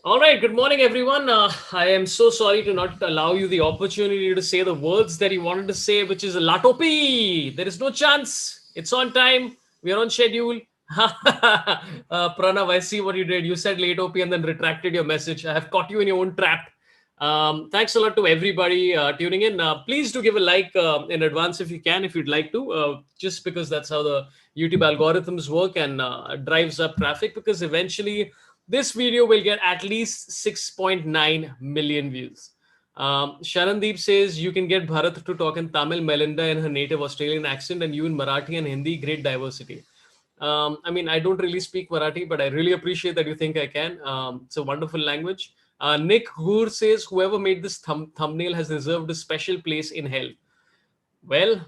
All right. Good morning, everyone. I am so sorry to not allow you the opportunity to say the words that you wanted to say, which is Latopi. There is no chance. It's on time. We are on schedule. Pranav, I see what you did. You said late OP and then retracted your message. I have caught you in your own trap. Thanks a lot to everybody tuning in. Please do give a like in advance if you can, if you'd like to, just because that's how the YouTube algorithms work and drives up traffic. Because eventually, this video will get at least 6.9 million views. Sharandeep says you can get Bharat to talk in Tamil, Melinda in her native Australian accent, and you in Marathi and Hindi. Great diversity. I mean, I don't really speak Marathi, but I really appreciate that you think I can. It's a wonderful language. Nick Gur says whoever made this thumbnail has deserved a special place in hell. Well,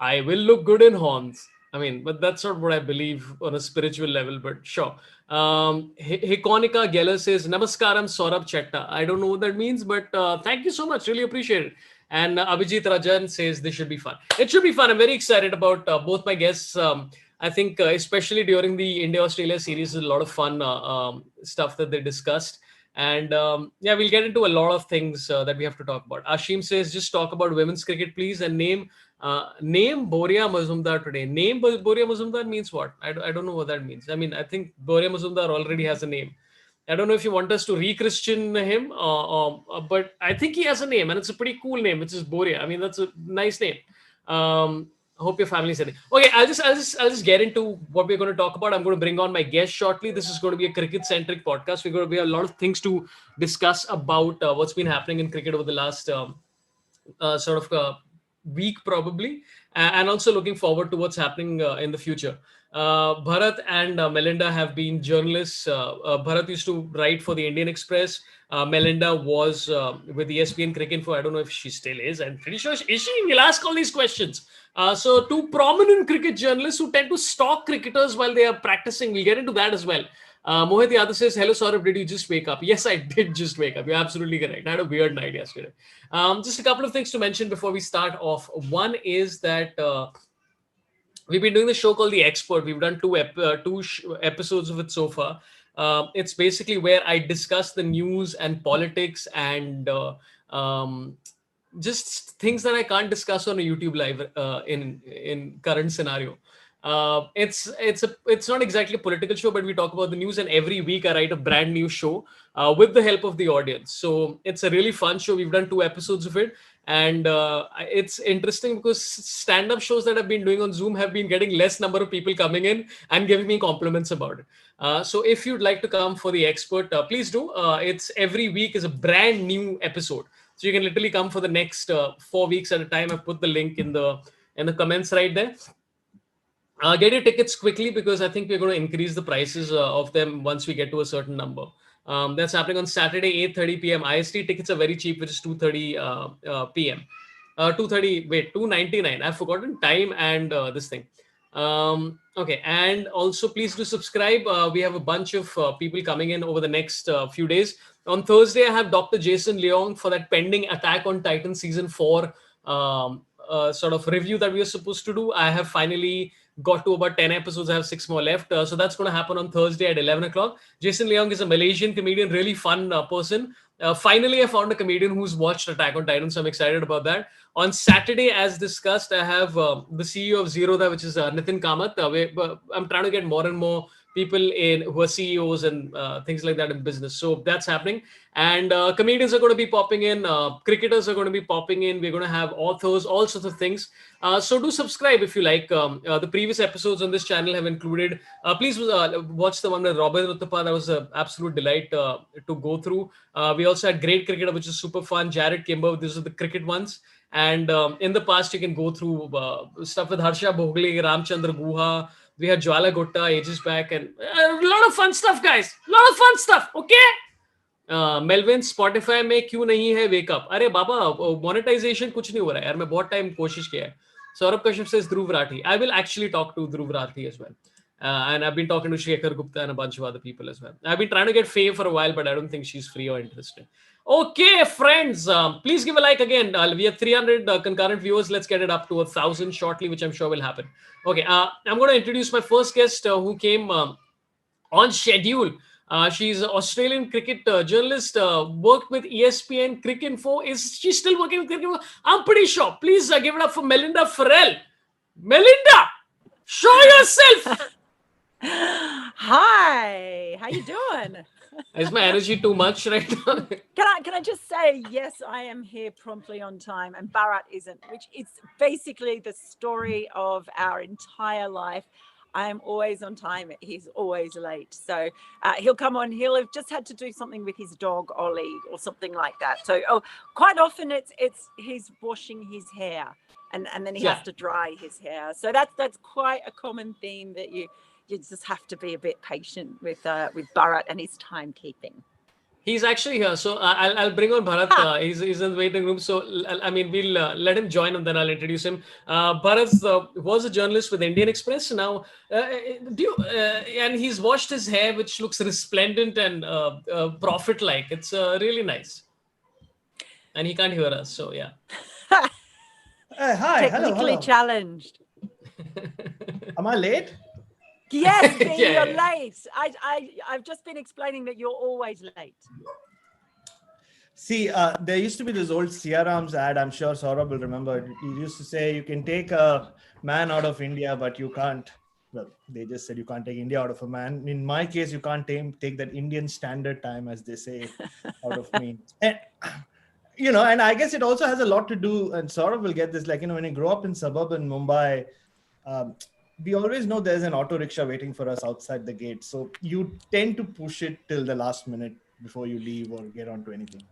I will look good in horns. I mean, but that's not what I believe on a spiritual level, but sure. Hikonika Geller says, Namaskaram Saurabh Chetta. I don't know what that means, but thank you so much. Really appreciate it. And Abhijit Rajan says, this should be fun. It should be fun. I'm very excited about both my guests. I think, especially during the India Australia series, a lot of fun stuff that they discussed. And yeah, we'll get into a lot of things that we have to talk about. Ashim says, just talk about women's cricket, please, and name Boria Mazumdar today. Name Boria Mazumdar means what? I don't know what that means. I mean, I think Boria Mazumdar already has a name. I don't know if you want us to re-Christian him, but I think he has a name, and it's a pretty cool name, which is Boria. I mean, that's a nice name. Hope your family's in it. Okay, I'll just get into what we're going to talk about. I'm going to bring on my guest shortly. This is going to be a cricket-centric podcast. We have a lot of things to discuss about what's been happening in cricket over the last sort of week probably, and also looking forward to what's happening in the future. Bharat and Melinda have been journalists. Bharat used to write for the Indian Express. Melinda was with ESPN Cricket Info. I don't know if she still is. I'm pretty sure is she. We'll ask all these questions. So two prominent cricket journalists who tend to stalk cricketers while they are practicing. We'll get into that as well. Mohit Yadav says, hello, Saurabh, did you just wake up? Yes, I did just wake up. You're absolutely correct. I had a weird night yesterday. Just a couple of things to mention before we start off. One is that we've been doing the show called The Expert. We've done two episodes of it so far. It's basically where I discuss the news and politics and just things that I can't discuss on a YouTube live in current scenario. It's not exactly a political show, but we talk about the news, and every week I write a brand new show with the help of the audience. So it's a really fun show. We've done two episodes of it, and it's interesting because stand-up shows that I've been doing on Zoom have been getting less number of people coming in and giving me compliments about it. So if you'd like to come for the expert, please do. It's every week is a brand new episode, so you can literally come for the next 4 weeks at a time. I've put the link in the comments right there. Get your tickets quickly because I think we're going to increase the prices of them once we get to a certain number. That's happening on Saturday, 8:30 p.m. IST. Tickets are very cheap, which is 2:30 p.m. 2:30. Wait, 299. I've forgotten time and this thing. Okay, and also please do subscribe. We have a bunch of people coming in over the next few days. On Thursday, I have Dr. Jason Leong for that pending Attack on Titan season 4 sort of review that we were supposed to do. I have finally got to about 10 episodes. I have 6 more left. So that's going to happen on Thursday at 11 o'clock. Jason Leong is a Malaysian comedian, really fun person. Finally, I found a comedian who's watched Attack on Titan, so I'm excited about that. On Saturday, as discussed, I have the CEO of Zerodha, which is Nitin Kamath. I'm trying to get more and more people in who are CEOs and things like that in business. So that's happening. And comedians are going to be popping in. Cricketers are going to be popping in. We're going to have authors, all sorts of things. So do subscribe if you like. The previous episodes on this channel have included. Please watch the one with Robin Uthappa. That was an absolute delight to go through. We also had Great Cricketer, which is super fun. Jared Kimber. These are the cricket ones. And in the past, you can go through stuff with Harsha Bhogle, Ramchandra Guha. We had Jwala Gutta ages back, and a lot of fun stuff, guys. A lot of fun stuff. Okay. Melvin Spotify में क्यों नहीं है wake up? अरे बाबा monetization कुछ नहीं हो रहा है यार. मैं बहुत टाइम कोशिश किया है. Saurabh Kashyap says Dhruv Rathi. I will actually talk to Dhruv Rathi as well. And I've been talking to Shekhar Gupta and a bunch of other people as well. I've been trying to get Faye for a while, but I don't think she's free or interested. Okay, friends, please give a like again. We have 300 concurrent viewers. Let's get it up to 1,000 shortly, which I'm sure will happen. Okay, I'm going to introduce my first guest who came on schedule. She's an Australian cricket journalist, worked with ESPN Cricket Info. Is she still working with Cricket Info? I'm pretty sure. Please give it up for Melinda Farrell. Melinda, show yourself. Hi, how you doing? Is my energy too much right now? Can I just say, yes, I am here promptly on time, and Bharat isn't, which is basically the story of our entire life. I am always on time. He's always late. So he'll come on. He'll have just had to do something with his dog Ollie or something like that. So quite often it's he's washing his hair, and then he has to dry his hair. So that's quite a common theme that you just have to be a bit patient with Bharat and his timekeeping. He's actually here, so I'll bring on Bharat. He's in the waiting room, so I mean we'll let him join, and then I'll introduce him. Bharat was a journalist with Indian Express. Now, and he's washed his hair, which looks resplendent and prophet-like. It's really nice, and he can't hear us, so yeah. Hi, Technically challenged. Am I late? Yes, you're late. I've just been explaining that you're always late. See, there used to be this old Siaram's ad. I'm sure Saurabh will remember. He used to say, you can take a man out of India, but you can't. Well, they just said you can't take India out of a man. In my case, you can't take that Indian standard time, as they say, out of me. And, and I guess it also has a lot to do, and Saurabh will get this, like, when you grow up in suburban Mumbai, we always know there's an auto rickshaw waiting for us outside the gate. So you tend to push it till the last minute before you leave or get onto anything.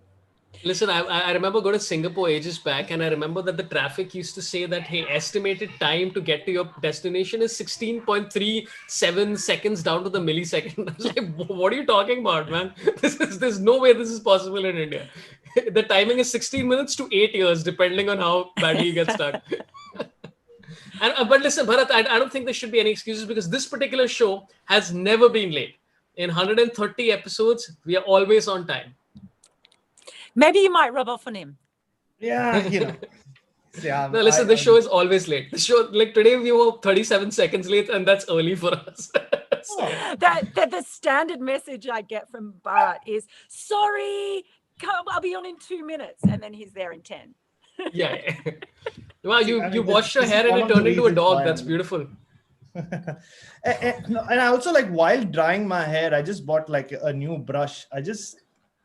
Listen, I remember going to Singapore ages back, and I remember that the traffic used to say that, hey, estimated time to get to your destination is 16.37 seconds down to the millisecond. I was like, what are you talking about, man? There's no way this is possible in India. The timing is 16 minutes to 8 years, depending on how badly you get stuck. But listen, Bharat, I don't think there should be any excuses, because this particular show has never been late. In 130 episodes, we are always on time. Maybe you might rub off on him. Yeah, Yeah, no, listen, the show is always late. The show, like today, we were 37 seconds late, and that's early for us. The standard message I get from Bharat is, sorry, I'll be on in 2 minutes. And then he's there in 10. Yeah. Wow, you washed your hair and it turned into a dog. That's beautiful. And I also, like, while drying my hair, I just bought like a new brush. I just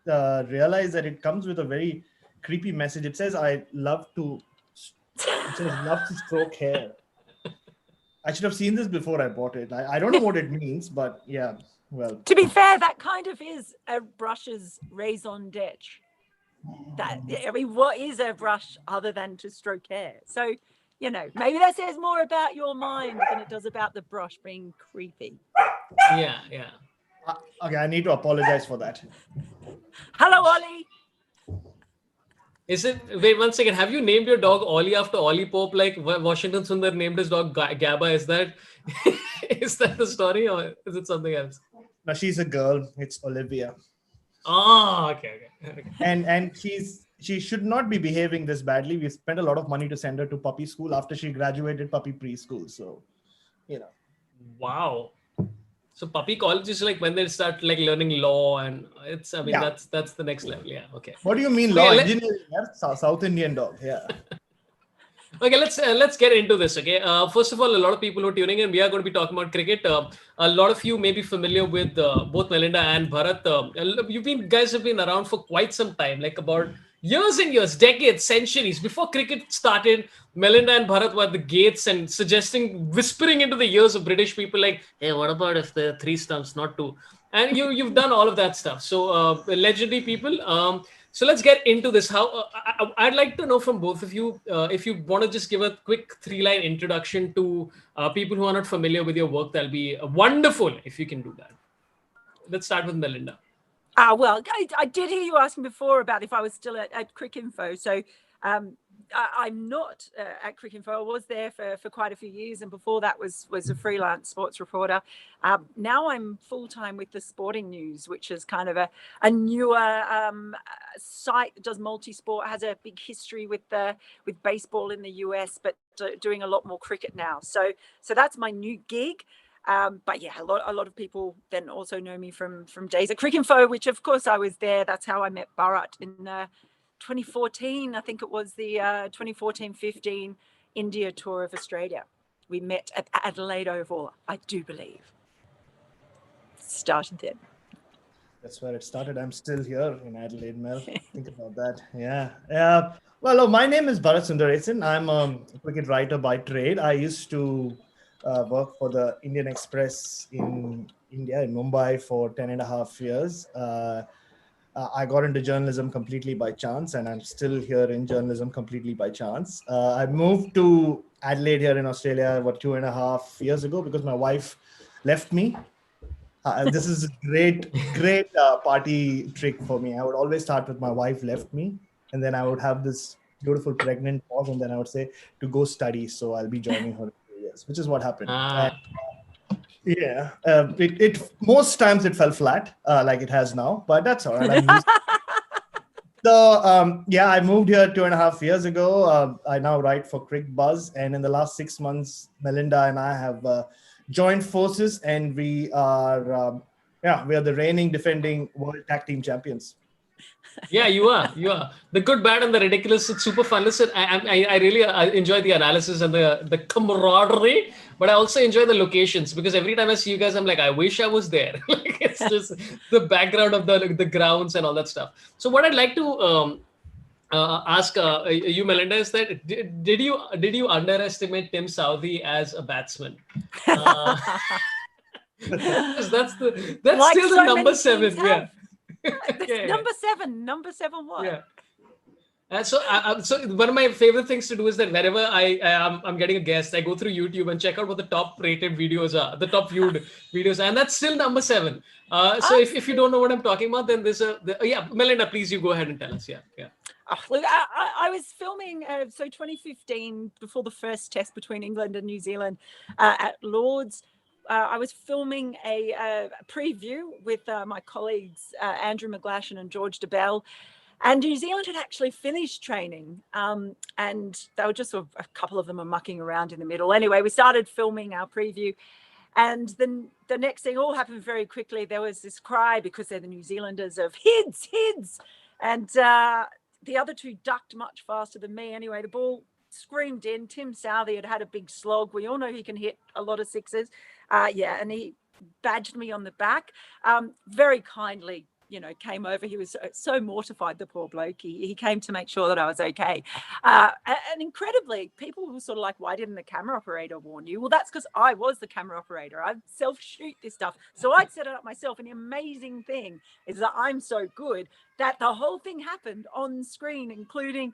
realized that it comes with a very creepy message. It says, I love to stroke hair. I should have seen this before I bought it. I don't know what it means, but yeah, well. To be fair, that kind of is a brush's raison d'etre. What is a brush other than to stroke hair? So, maybe that says more about your mind than it does about the brush being creepy. Yeah. Okay, I need to apologize for that. Hello, Ollie. Wait 1 second. Have you named your dog Ollie after Ollie Pope, like Washington Sundar named his dog Gabba? Is that the story, or is it something else? No, she's a girl. It's Olivia. Oh, okay. And she should not be behaving this badly. We spent a lot of money to send her to puppy school after she graduated puppy preschool. So, Wow. So puppy college is like when they start like learning law, and it's, I mean, that's the next level. Yeah. Okay. What do you mean law? Engineering? South Indian dog. Yeah. Okay, let's get into this. Okay, first of all, a lot of people who are tuning in, we are going to be talking about cricket. A lot of you may be familiar with both Melinda and Bharat. Guys have been around for quite some time, like about years and years, decades, centuries. Before cricket started, Melinda and Bharat were at the gates and whispering into the ears of British people, like, "Hey, what about if there are 3 stumps, not 2?" And you've done all of that stuff. So legendary people. So let's get into this. I'd like to know from both of you, if you want to just give a quick 3-line introduction to people who are not familiar with your work, that'll be wonderful if you can do that. Let's start with Melinda. Well, I did hear you asking before about if I was still at Cricinfo. So I'm not at Cricinfo. I was there for quite a few years, and before that was a freelance sports reporter. Now I'm full-time with the Sporting News, which is kind of a newer site that does multi-sport, has a big history with baseball in the US, but doing a lot more cricket now. So that's my new gig. But yeah, a lot of people then also know me from days at Cricinfo, which of course I was there. That's how I met Bharat in 2014. I think it was the 2014-15 India tour of Australia. We met at Adelaide Oval, I do believe. Started then. That's where it started. I'm still here in Adelaide, Mel. Think about that. Yeah. Well, my name is Bharat Sundaresan. I'm a cricket writer by trade. I used to work for the Indian Express in India, in Mumbai, for 10 and a half years. I got into journalism completely by chance, and I'm still here in journalism completely by chance. I moved to Adelaide here in Australia about 2.5 years ago because my wife left me. This is a great party trick for me. I would always start with my wife left me, and then I would have this beautiful pregnant pause, and then I would say to go study. So I'll be joining her in 2 years, which is what happened. Yeah, it most times it fell flat like it has now, but that's all right. I'm used So I moved here 2.5 years ago. I now write for Crick Buzz, and in the last 6 months, Melinda and I have joined forces, and we are the reigning, defending world tag team champions. Yeah, you are. The good, bad, and the ridiculous. It's super fun. Listen, I really enjoy the analysis and the camaraderie, but I also enjoy the locations, because every time I see you guys, I'm like, I wish I was there. Like, it's just the background of the grounds and all that stuff. So what I'd like to ask you, Melinda, is that did you underestimate Tim Southee as a batsman? That's Like still so the number many 7. teams Yeah. have. Number seven what? Yeah. So one of my favorite things to do is that whenever I'm getting a guest, I go through YouTube and check out what the top rated videos are, the top viewed videos, and that's still number 7. So if you don't know what I'm talking about, then there's Melinda, please, you go ahead and tell us. Yeah. Look, I was filming 2015, before the first test between England and New Zealand at Lord's. I was filming a preview with my colleagues, Andrew McGlashan and George DeBell. And New Zealand had actually finished training, and they were just a couple of them are mucking around in the middle. Anyway, we started filming our preview, and then the next thing all happened very quickly. There was this cry, because they're the New Zealanders, of heads. And the other two ducked much faster than me. Anyway, the ball screamed in. Tim Southee had a big slog. We all know he can hit a lot of sixes. And he badged me on the back, very kindly, came over. He was so mortified, the poor bloke. He came to make sure that I was okay. And incredibly, people were sort of like, why didn't the camera operator warn you? Well, that's because I was the camera operator. I self-shoot this stuff. So I'd set it up myself. And the amazing thing is that I'm so good that the whole thing happened on screen, including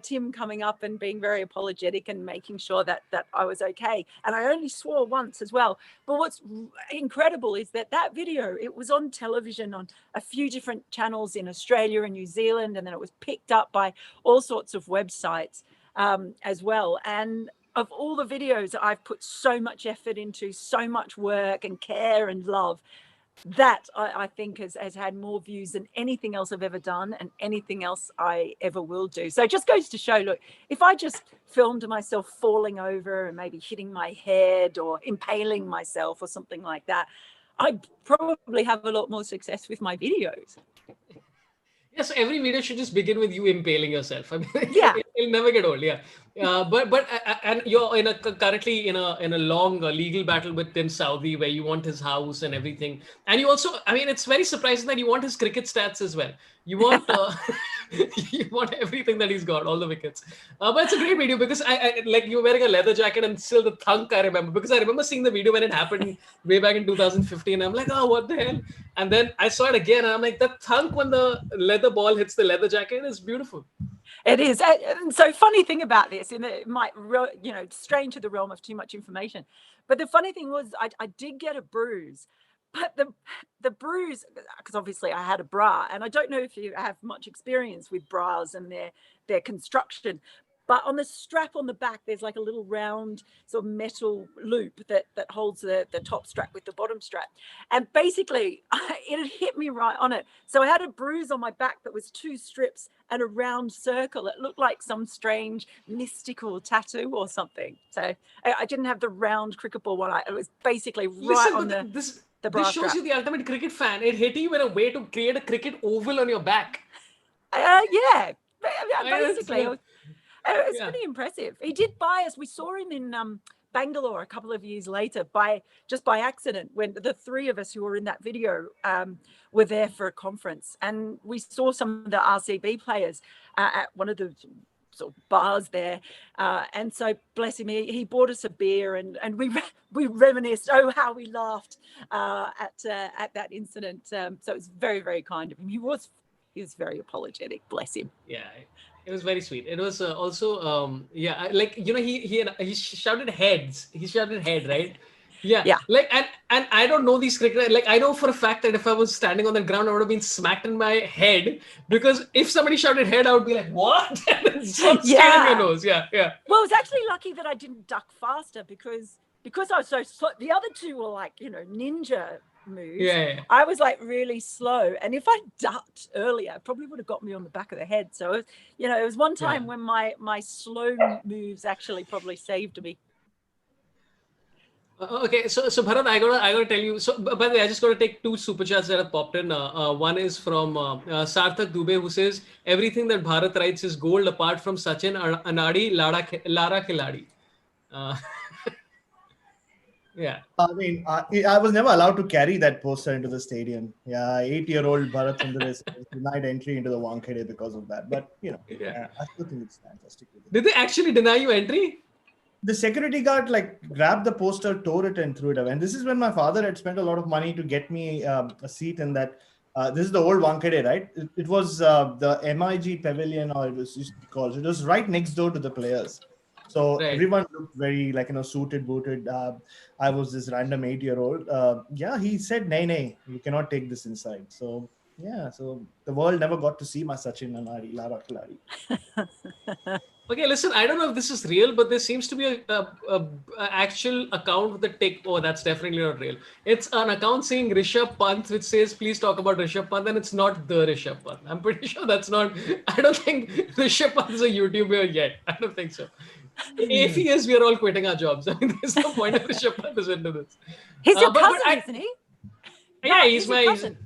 Tim coming up and being very apologetic and making sure that I was okay. And I only swore once as well. But what's incredible is that video, it was on television on a few different channels in Australia and New Zealand, and then it was picked up by all sorts of websites as well. And of all the videos I've put so much effort into, so much work and care and love, that I think has had more views than anything else I've ever done and anything else I ever will do. So it just goes to show, look, if I just filmed myself falling over and maybe hitting my head or impaling myself or something like that, I'd probably have a lot more success with my videos. Yes, every video should just begin with you impaling yourself. I mean, Yeah. it'll never get old. Yeah, but and you're currently in a long legal battle with Tim Southee, where you want his house and everything, and you also, I mean, it's very surprising that you want his cricket stats as well. You want you want everything that he's got, all the wickets. But it's a great video, because I like, you're wearing a leather jacket and still the thunk, I remember, because I remember seeing the video when it happened way back in 2015. I'm like, oh, what the hell? And then I saw it again, and I'm like, that thunk when the leather ball hits the leather jacket is beautiful. It is. And so funny thing about this, and it might, stray into the realm of too much information, but the funny thing was I did get a bruise, but the bruise, because obviously I had a bra, and I don't know if you have much experience with bras and their construction, But on the strap on the back, there's like a little round sort of metal loop that holds the top strap with the bottom strap. And basically, it had hit me right on it. So I had a bruise on my back that was 2 strips and a round circle. It looked like some strange mystical tattoo or something. So I didn't have the round cricket ball one. It was basically right on the bra This shows strap. you the ultimate cricket fan. It hit you in a way to create a cricket oval on your back. Yeah, basically. It was Yeah. pretty impressive. He did buy us. We saw him in Bangalore a couple of years later by accident when the 3 of us who were in that video were there for a conference, and we saw some of the RCB players at one of the sort of bars there, and so bless him, he bought us a beer, and we reminisced. Oh, how we laughed at that incident. So it was very, very kind of him. He was very apologetic. Bless him. Yeah. It was very sweet. It was also, like, you know, he shouted heads. He shouted head, right? Yeah. Yeah. Like, and I don't know these cricketers. Like, I know for a fact that if I was standing on the ground, I would have been smacked in my head, because if somebody shouted head, I would be like, what? Stop scaring your nose. Yeah. Yeah. Well, I was actually lucky that I didn't duck faster because I was so slow. The other 2 were like, you know, ninja moves. Yeah. I was like really slow, and if I ducked earlier, it probably would have got me on the back of the head. So it was one time when my slow moves actually probably saved me. Okay, so Bharat, I gotta tell you. So by the way, I just gotta take 2 super chats that have popped in. One is from Sarthak Dubey, who says everything that Bharat writes is gold apart from Sachin, Anadi, Lara, Khiladi. Yeah. I mean, I was never allowed to carry that poster into the stadium. Yeah, 8-year-old Bharat Sundaresan was denied entry into the wankhede because of that. But, I still think it's fantastic. Did they actually deny you entry? The security guard grabbed the poster, tore it, and threw it away. And this is when my father had spent a lot of money to get me a seat in that. This is the old wankhede, right? It was the MIG Pavilion, or it was used to be called. It was right next door to the players. So everyone looked very suited, booted. I was this random 8-year-old. He said, nay, you cannot take this inside. So so the world never got to see my Sachin and Lara Khiladi. Okay, listen, I don't know if this is real, but there seems to be a actual account with the tick. Oh, that's definitely not real. It's an account saying Rishabh Pant, which says, please talk about Rishabh Pant, and it's not the Rishabh Pant. I'm pretty sure that's not. I don't think Rishabh Pant is a YouTuber yet. I don't think so. If he is, we are all quitting our jobs. I mean, there's no point if Rishabh Pant is into this. He's your cousin, isn't he? Yeah, he's my cousin.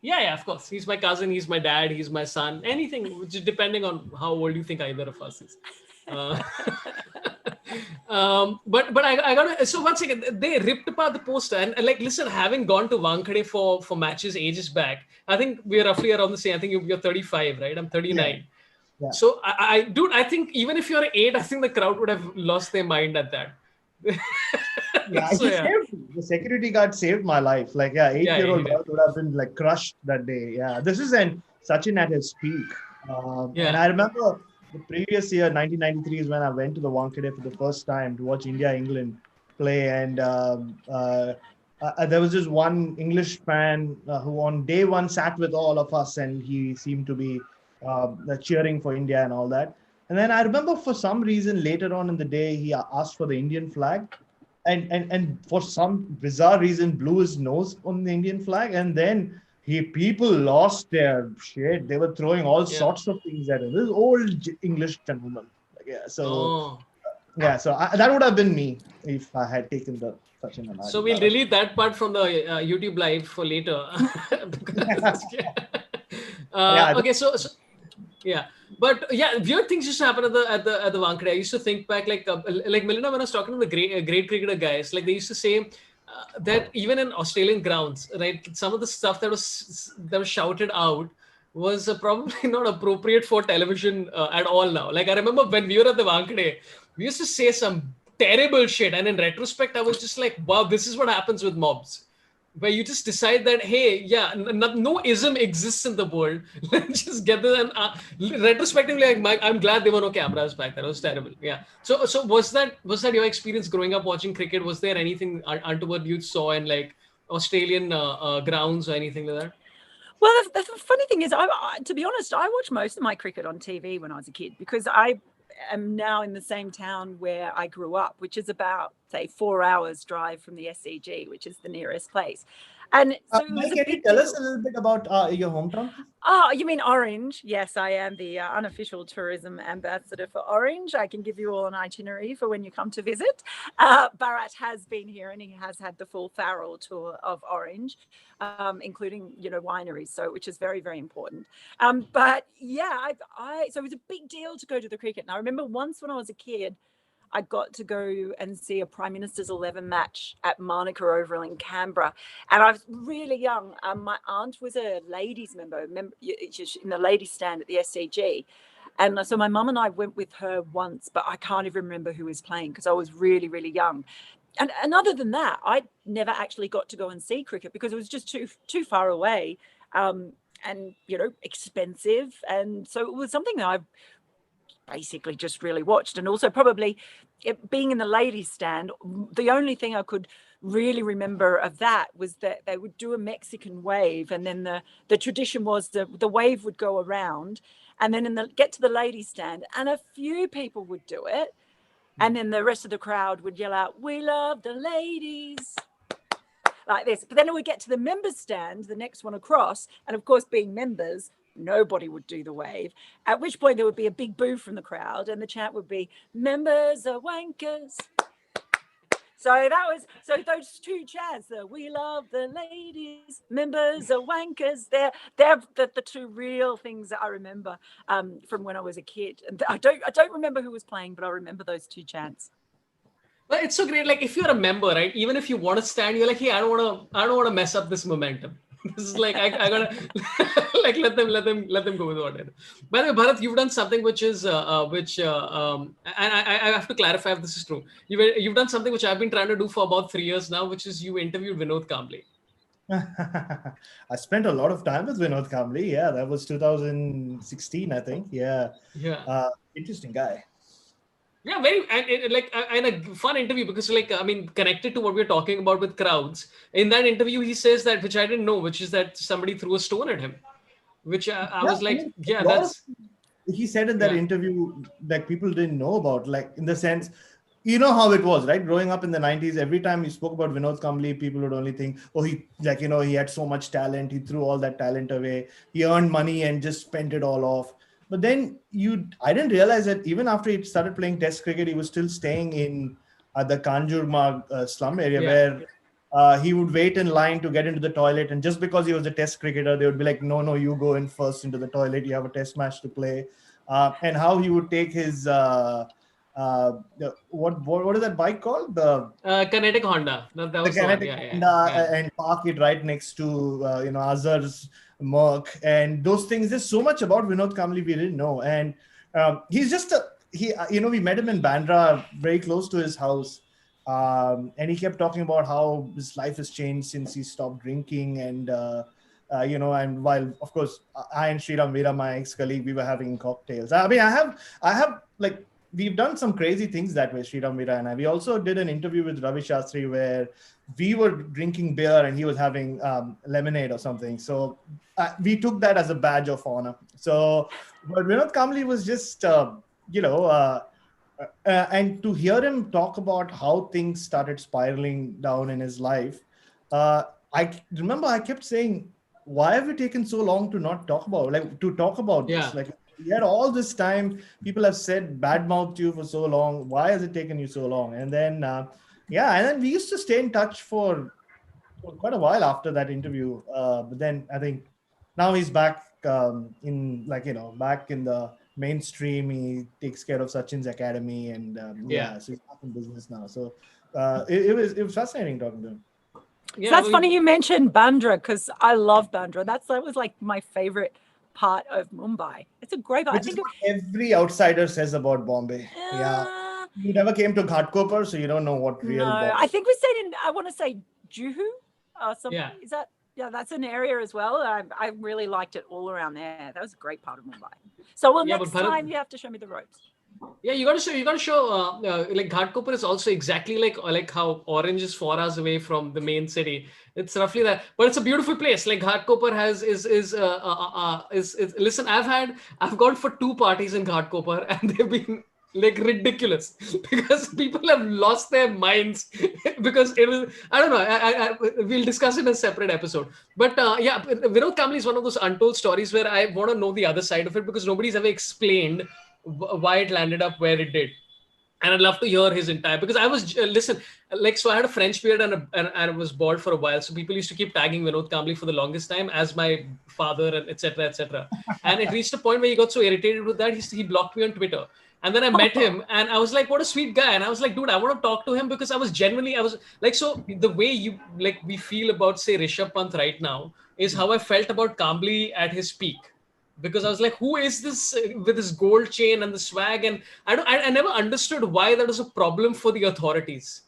Yeah, of course. He's my cousin. He's my dad. He's my son. Anything, which is depending on how old you think either of us is. But I gotta. So once again, they ripped apart the poster, and listen, having gone to wankhede for matches ages back, I think we're roughly around the same. I think you're 35, right? I'm 39. Yeah. So I think even if you're 8, I think the crowd would have lost their mind at that. The security guard saved my life. 8-year-old would have been crushed that day. Yeah, this is Sachin at his peak. And I remember the previous year, 1993, is when I went to the wankhede for the first time to watch India-England play, and there was this one English fan who on day 1 sat with all of us, and he seemed to be cheering for India and all that. And then I remember for some reason later on in the day, he asked for the Indian flag, and for some bizarre reason blew his nose on the Indian flag. And then people lost their shit. They were throwing all sorts of things at him. This old English gentleman. So that would have been me if I had taken the Sachin and So we'll delete that part from the YouTube live for later. Okay, so yeah, but weird things used to happen at the wankhede. I used to think back, like Melinda, when I was talking to the great cricketer guys, they used to say that even in Australian grounds, right, some of the stuff that was shouted out was probably not appropriate for television at all now. I remember when we were at the wankhede, we used to say some terrible shit, and in retrospect, I was just like, wow, this is what happens with mobs. Where you just decide that, hey, no ism exists in the world. Let's just get this. And retrospectively, I'm glad there were no cameras back then. It was terrible. Yeah. So was that your experience growing up watching cricket? Was there anything untoward you saw in Australian grounds or anything like that? Well, the funny thing is, to be honest, I watched most of my cricket on TV when I was a kid, because am now in the same town where I grew up, which is about, say, 4 hours drive from the SCG, which is the nearest place. And so it was Mike, a can you big tell deal. us a little bit about your hometown, please? Oh, you mean Orange? Yes, I am the unofficial tourism ambassador for Orange. I can give you all an itinerary for when you come to visit. Bharat has been here and he has had the full Farrell tour of Orange, including, wineries, so which is very, very important. But yeah, so it was a big deal to go to the cricket. And I remember once when I was a kid, I got to go and see a Prime Minister's 11 match at Manuka Oval in Canberra. And I was really young. My aunt was a ladies member in the ladies stand at the SCG. And so my mum and I went with her once, but I can't even remember who was playing because I was really, really young. And other than that, I never actually got to go and see cricket because it was just too far away and, expensive. And so it was something that I've basically just really watched. And also probably being in the ladies stand, the only thing I could really remember of that was that they would do a Mexican wave, and then the tradition was the wave would go around, and then get to the ladies stand, and a few people would do it, and then the rest of the crowd would yell out, "We love the ladies," like this. But then it would get to the members stand, the next one across, and of course, being members, nobody would do the wave, at which point there would be a big boo from the crowd and the chant would be, "Members are wankers." So those two chants, "We love the ladies," "Members are wankers," they're the two real things that I remember from when I was a kid. And I don't remember who was playing, but I remember those two chants. Well, it's so great. Like if you're a member, right? Even if you want to stand, you're like, hey, I don't want to mess up this momentum. This is like I gotta like let them go with what. By the way, Bharat, you've done something which is and I have to clarify if this is true. You've done something which I've been trying to do for about 3 years now, which is you interviewed Vinod Kambli. I spent a lot of time with Vinod Kambli. Yeah, that was 2016, I think. Yeah. Interesting guy. Yeah, and a fun interview because connected to what we're talking about with crowds. In that interview, he says that, which I didn't know, which is that somebody threw a stone at him, which I was like, he said in that interview that people didn't know about, like in the sense, you know how it was, right? Growing up in the 90s, every time you spoke about Vinod Kambli, people would only think, oh, he had so much talent. He threw all that talent away. He earned money and just spent it all off. But then I didn't realize that even after he started playing Test cricket, he was still staying in the Kanjurmarg slum area where he would wait in line to get into the toilet. And just because he was a Test cricketer, they would be like, no, you go in first into the toilet. You have a Test match to play. And how he would take his, what is that bike called? The Kinetic Honda. That was the Kinetic Honda, and park it right next to, Azhar's Merc, and those things. There's so much about Vinod Kambli we didn't know, and he's just we met him in Bandra, very close to his house, and he kept talking about how his life has changed since he stopped drinking, and and while of course I and Sriram Veera, my ex-colleague, we were having cocktails. I have like we've done some crazy things that way, Sriram Veera and I. We also did an interview with Ravi Shastri where we were drinking beer and he was having lemonade or something. So we took that as a badge of honor. So, but Vinod Kambli was just, and to hear him talk about how things started spiraling down in his life, I remember I kept saying, why have you taken so long to not talk about, this? Like, you had all this time, people have said badmouth to you for so long. Why has it taken you so long? And then, and then we used to stay in touch for quite a while after that interview. But then I think now he's back back in the mainstream. He takes care of Sachin's academy, and so he's back in business now. So it was fascinating talking to him. Yeah, so that's funny you mentioned Bandra, because I love Bandra. That was like my favorite part of Mumbai. It's a great part. Which is what every outsider says about Bombay. Yeah. You never came to Ghatkopar, so you don't know what real Bombay. I think we stayed in, I want to say Juhu or something. Yeah. Is that? Yeah, that's an area as well. I really liked it all around there. That was a great part of Mumbai. So next time you have to show me the ropes. Yeah, you got to show like Ghatkopar is also exactly like how Orange is 4 hours away from the main city. It's roughly that, but it's a beautiful place. Like Ghatkopar is listen, I've gone for 2 parties in Ghatkopar and they've been like ridiculous, because people have lost their minds because it was, I don't know, we'll discuss it in a separate episode. But yeah, Vinod Kambli is one of those untold stories where I want to know the other side of it, because nobody's ever explained why it landed up where it did. And I'd love to hear his entire, because I was listen, like, so I had a French beard and I was bald for a while, so people used to keep tagging Vinod Kambli for the longest time as my father, and etc etc. And it reached a point where he got so irritated with that, he blocked me on Twitter. And then I met him and I was like, what a sweet guy. And I was like, dude, I want to talk to him, because I was genuinely, I was like, so the way you, like, we feel about, say, Rishabh Pant right now is how I felt about Kambli at his peak, because I was like, who is this with his gold chain and the swag? And I never understood why that was a problem for the authorities.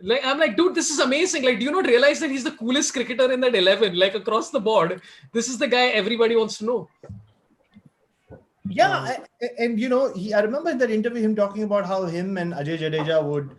Like, I'm like, dude, this is amazing. Like, do you not realize that he's the coolest cricketer in that 11? Like, across the board, this is the guy everybody wants to know. Yeah, and you know, I remember in that interview him talking about how him and Ajay Jadeja would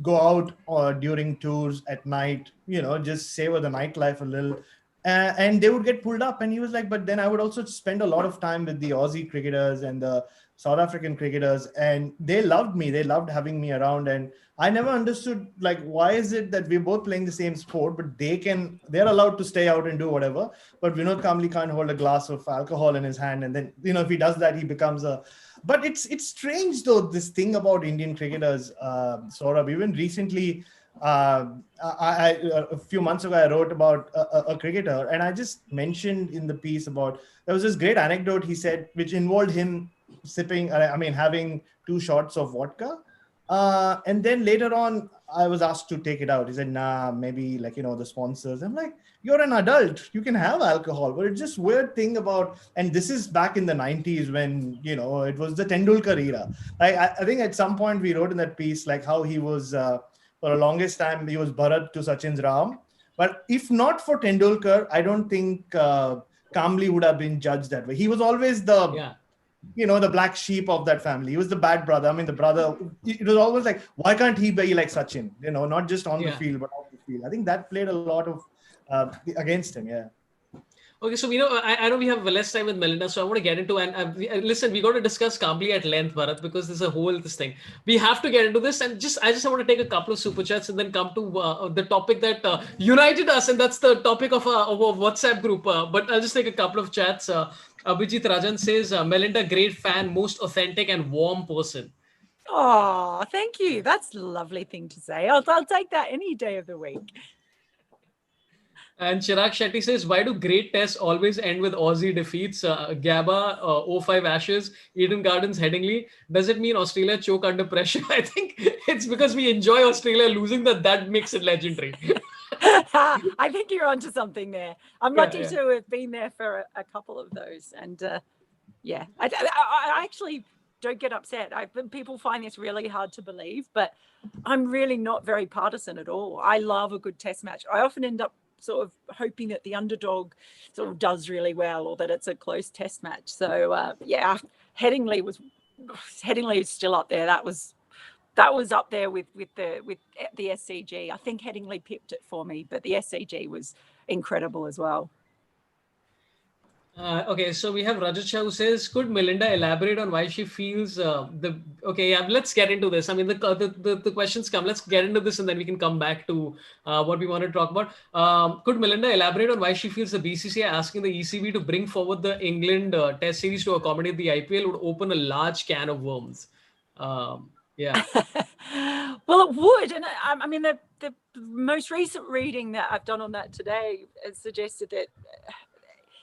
go out during tours at night, you know, just savor the nightlife a little. And they would get pulled up, and he was like, but then I would also spend a lot of time with the Aussie cricketers and the South African cricketers, and they loved me. They loved having me around, and I never understood, like, why is it that we're both playing the same sport, but they're allowed to stay out and do whatever, but Vinod Kambli can't hold a glass of alcohol in his hand, and then, you know, if he does that, he becomes a. But it's strange though, this thing about Indian cricketers, Saurabh. Even recently, a few months ago, I wrote about a cricketer, and I just mentioned in the piece about, there was this great anecdote he said, which involved him having 2 shots of vodka. And then later on, I was asked to take it out. He said, nah, maybe, like, you know, the sponsors. I'm like, you're an adult, you can have alcohol. But it's just weird thing about, and this is back in the 90s when, you know, it was the Tendulkar era. Like, I think at some point we wrote in that piece, like, how he was, for the longest time, he was Bharat to Sachin's Ram. But if not for Tendulkar, I don't think Kambli would have been judged that way. He was always the, you know, the black sheep of that family. He was the bad brother. I mean, the brother, it was always like, why can't he be like Sachin? You know, not just on the field, but off the field. I think that played a lot of against him. Yeah. Okay, so I know we have less time with Melinda, so I want to get into, and listen, we got to discuss Kambli at length, Bharat, because there's a whole this thing. We have to get into this, and I just want to take a couple of super chats and then come to the topic that united us, and that's the topic of our WhatsApp group. But I'll just take a couple of chats. Abhijit Rajan says, Melinda, great fan, most authentic and warm person. Oh, thank you. That's a lovely thing to say. I'll take that any day of the week. And Chirag Shetty says, why do great tests always end with Aussie defeats? Gabba, 05 Ashes, Eden Gardens, Headingley. Does it mean Australia choke under pressure? I think it's because we enjoy Australia losing that makes it legendary. I think you're onto something there. I'm lucky to have been there for a couple of those. And I actually don't get upset. People find this really hard to believe, but I'm really not very partisan at all. I love a good test match. I often end up sort of hoping that the underdog sort of does really well, or that it's a close test match. So Headingley is still up there. That was up there with the SCG. I think Headingley pipped it for me, but the SCG was incredible as well. Okay, so we have Rajat who says, could Melinda elaborate on why she feels let's get into this. I mean, the questions come. Let's get into this and then we can come back to what we want to talk about. Could Melinda elaborate on why she feels the BCCI asking the ECB to bring forward the England test series to accommodate the IPL would open a large can of worms? Yeah. Well, it would. And I mean, the most recent reading that I've done on that today has suggested that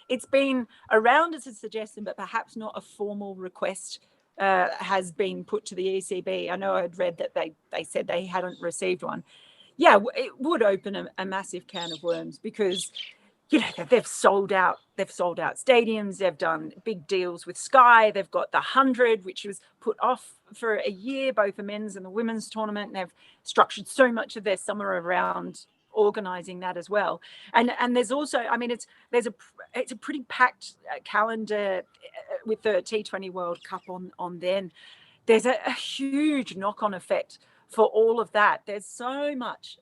it's been around as a suggestion, but perhaps not a formal request has been put to the ECB. I know I'd read that they said they hadn't received one. Yeah, it would open a massive can of worms because, you know, they've sold out stadiums. They've done big deals with Sky. They've got the 100, which was put off for a year, both the men's and the women's tournament. And they've structured so much of their summer around organizing that as well. And there's also, I mean, it's a pretty packed calendar with the T20 World Cup on then. There's a huge knock-on effect for all of that. There's so much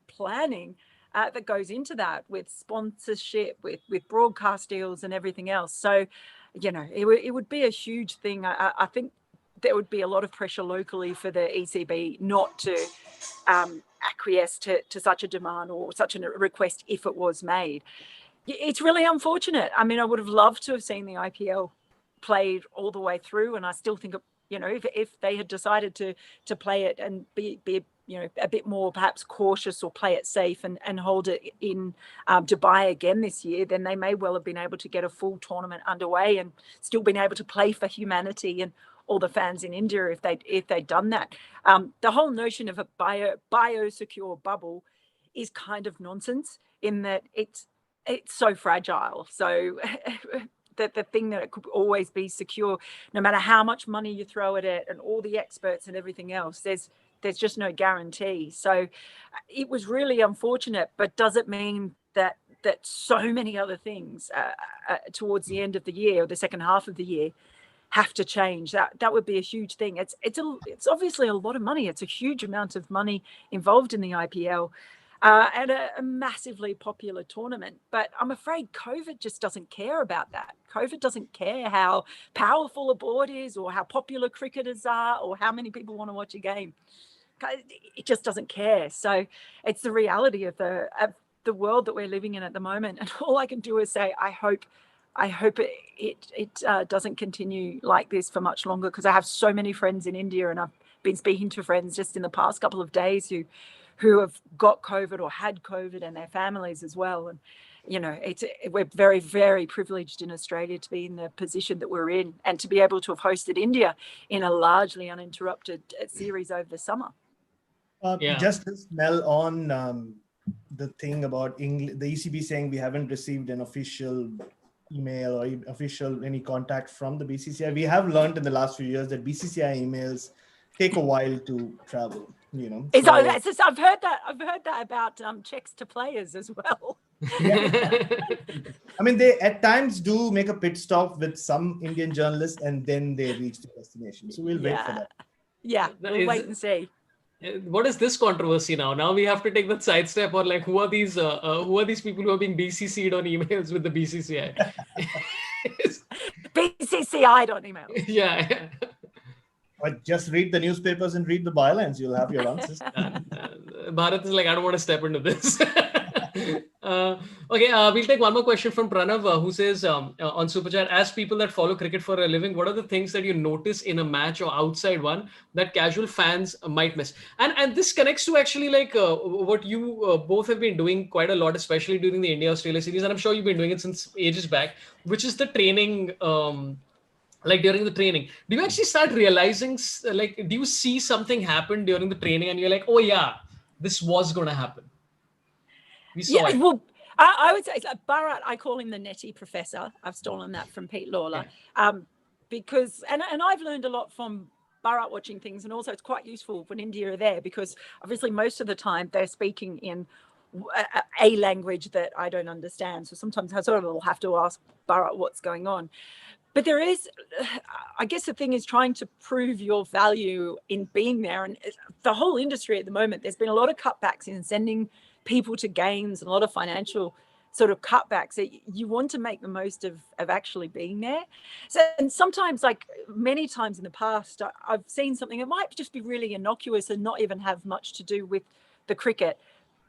planning that goes into that, with sponsorship, with broadcast deals and everything else. So, you know, it would be a huge thing. I think there would be a lot of pressure locally for the ECB not to acquiesce to such a demand or such a request if it was made. It's really unfortunate. I mean, I would have loved to have seen the IPL played all the way through, and I still think, you know, if they had decided to play it and be you know, a bit more perhaps cautious or play it safe and hold it in Dubai again this year, then they may well have been able to get a full tournament underway and still been able to play for humanity and all the fans in India if they'd done that. The whole notion of a biosecure bubble is kind of nonsense in that it's so fragile. So the thing that it could always be secure, no matter how much money you throw at it and all the experts and everything else, there's just no guarantee. So it was really unfortunate, but does it mean that so many other things towards the end of the year or the second half of the year have to change? That would be a huge thing. It's obviously a lot of money. It's a huge amount of money involved in the IPL. And a massively popular tournament. But I'm afraid COVID just doesn't care about that. COVID doesn't care how powerful a board is or how popular cricketers are or how many people want to watch a game. It just doesn't care. So it's the reality of the world that we're living in at the moment. And all I can do is say, I hope it doesn't continue like this for much longer, because I have so many friends in India, and I've been speaking to friends just in the past couple of days who have got COVID or had COVID, and their families as well. And, you know, we're very, very privileged in Australia to be in the position that we're in and to be able to have hosted India in a largely uninterrupted series over the summer. Just to smell on the thing about the ECB saying we haven't received an official email or any contact from the BCCI. We have learned in the last few years that BCCI emails take a while to travel. You know, I've heard that about checks to players as well. Yeah. I mean, they at times do make a pit stop with some Indian journalists, and then they reach the destination. So we'll wait for that. Yeah, we'll wait and see. What is this controversy now? Now we have to take that sidestep, or like, who are these people who are being BCC'd on emails with the BCCI? BCCI'd on email. Yeah. But just read the newspapers and read the bylines. You'll have your answers. Bharat is like, I don't want to step into this. Okay, we'll take one more question from Pranav, who says on Super Chat, as people that follow cricket for a living, what are the things that you notice in a match or outside one that casual fans might miss? And this connects to actually like what you both have been doing quite a lot, especially during the India-Australia series. And I'm sure you've been doing it since ages back, which is the training. Like during the training, do you actually start realizing, like, do you see something happen during the training and you're like, oh yeah, this was going to happen? We saw it. Well, I would say Bharat, I call him the netty professor. I've stolen that from Pete Lawler. Yeah. Because I've learned a lot from Bharat watching things, and also it's quite useful when India are there, because obviously most of the time they're speaking in a language that I don't understand. So sometimes I sort of will have to ask Bharat what's going on. But there is, I guess the thing is trying to prove your value in being there. And the whole industry at the moment, there's been a lot of cutbacks in sending people to games and a lot of financial sort of cutbacks. That you want to make the most of actually being there. So, and sometimes, like many times in the past, I've seen something that might just be really innocuous and not even have much to do with the cricket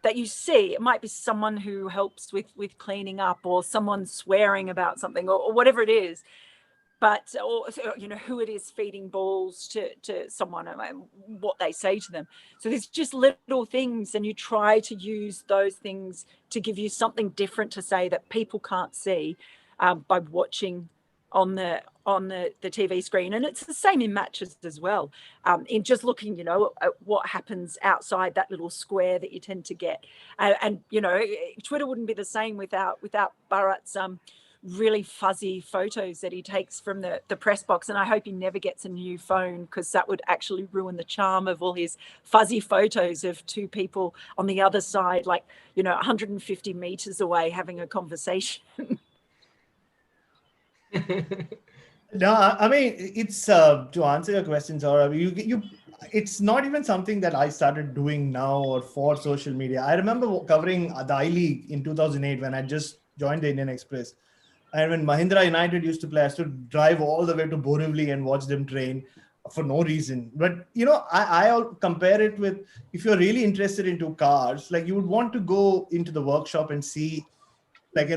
that you see. It might be someone who helps with cleaning up, or someone swearing about something, or whatever it is. But, or, you know, who it is feeding balls to someone and what they say to them. So there's just little things, and you try to use those things to give you something different to say that people can't see by watching on the TV screen. And it's the same in matches as well. In just looking, you know, at what happens outside that little square that you tend to get. And you know, Twitter wouldn't be the same without Bharat's really fuzzy photos that he takes from the press box. And I hope he never gets a new phone, because that would actually ruin the charm of all his fuzzy photos of two people on the other side, like, you know, 150 meters away having a conversation. No, I mean, it's to answer your question, Zara, it's not even something that I started doing now or for social media. I remember covering the I-League in 2008 when I just joined the Indian Express. And when Mahindra United used to play, I used to drive all the way to Borivali and watch them train. for no reason. But I'll compare it with, if you're really interested into cars, like you would want to go into the workshop and see, like,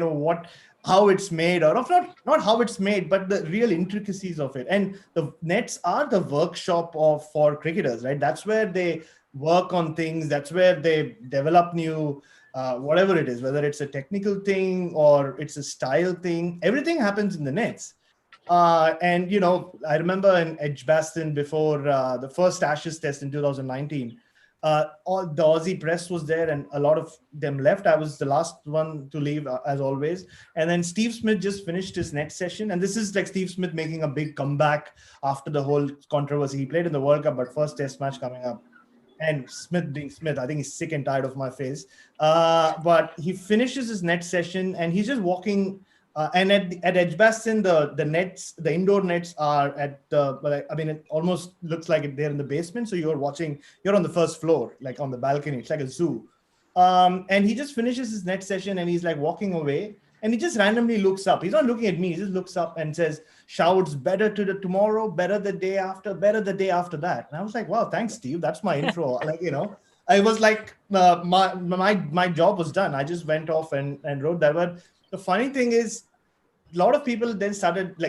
how it's made, or not how it's made, but the real intricacies of it. And the nets are the workshop for cricketers, right? That's where they work on things. That's where they develop new whatever it is, whether it's a technical thing or it's a style thing. Everything happens in the nets. And I remember in Edgbaston, before the first Ashes test in 2019, all the Aussie press was there, and a lot of them left. I was the last one to leave, as always. And then Steve Smith just finished his net session, and this is like Steve Smith making a big comeback after the whole controversy. He played in the World Cup, but first test match coming up. And Smith being Smith, I think he's sick and tired of my face. But he finishes his net session, and he's just walking. And at Edgbaston, the nets, the indoor nets are at it almost looks like they're in the basement. So you're on the first floor, like on the balcony. It's like a zoo. And he just finishes his net session, and he's like walking away, and he just randomly looks up. He's not looking at me. He just looks up and says, "Shouts better to the tomorrow, better the day after, better the day after that." And I was like, "Wow, thanks, Steve. That's my intro." I was like, my job was done. I just went off and wrote that. But the funny thing is, a lot of people then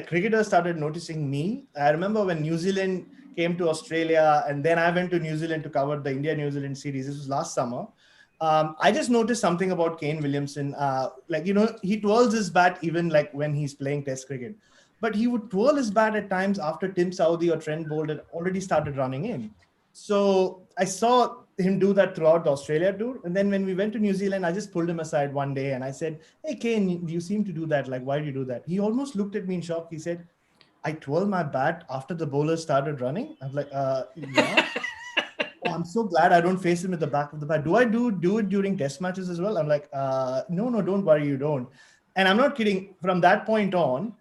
cricketers started noticing me. I remember when New Zealand came to Australia, and then I went to New Zealand to cover the India-New Zealand series. This was last summer. I just noticed something about Kane Williamson. He twirls his bat even like when he's playing Test cricket. But he would twirl his bat at times after Tim Southee or Trent Boult had already started running in. So I saw him do that throughout the Australia tour. And then when we went to New Zealand, I just pulled him aside one day and I said, "Hey, Kane, you seem to do that. Like, why do you do that?" He almost looked at me in shock. He said, "I twirl my bat after the bowlers started running." I was like, yeah. "Oh, I'm so glad I don't face him at the back of the bat. Do I do it during test matches as well?" I'm like, no, don't worry, you don't. And I'm not kidding. From that point on,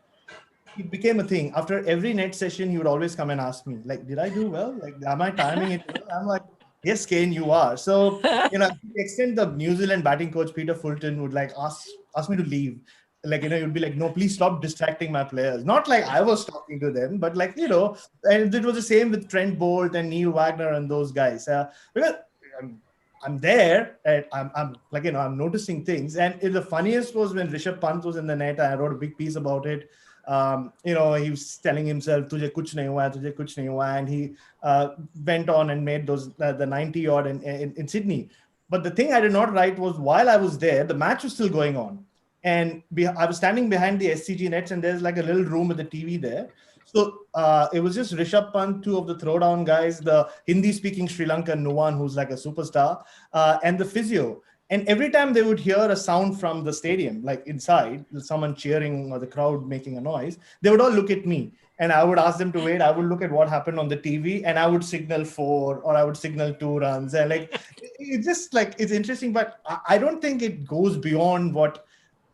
it became a thing. After every net session, he would always come and ask me, like, "Did I do well? Like, am I timing it well?" I'm like, "Yes, Kane, you are." So, to the extent the New Zealand batting coach, Peter Fulton, would like ask me to leave. Like, you'd be like, "No, please stop distracting my players." Not like I was talking to them, but like, and it was the same with Trent Boult and Neil Wagner and those guys. Because I'm there, and I'm noticing things. And the funniest was when Rishabh Pant was in the net. I wrote a big piece about it. He was telling himself, "Tujhe kuch nahi hua, tujhe kuch nahi hua," and he went on and made those the 90 odd in Sydney. But the thing I did not write was, while I was there, the match was still going on, and I was standing behind the SCG nets, and there's like a little room with the TV there. So it was just Rishabh Pant, two of the throwdown guys, the Hindi-speaking Sri Lankan Nuwan, who's like a superstar, and the physio. And every time they would hear a sound from the stadium, like inside, someone cheering or the crowd making a noise, they would all look at me. And I would ask them to wait. I would look at what happened on the TV, and I would signal 4 or I would signal 2 runs. And it's just like, it's interesting, but I don't think it goes beyond what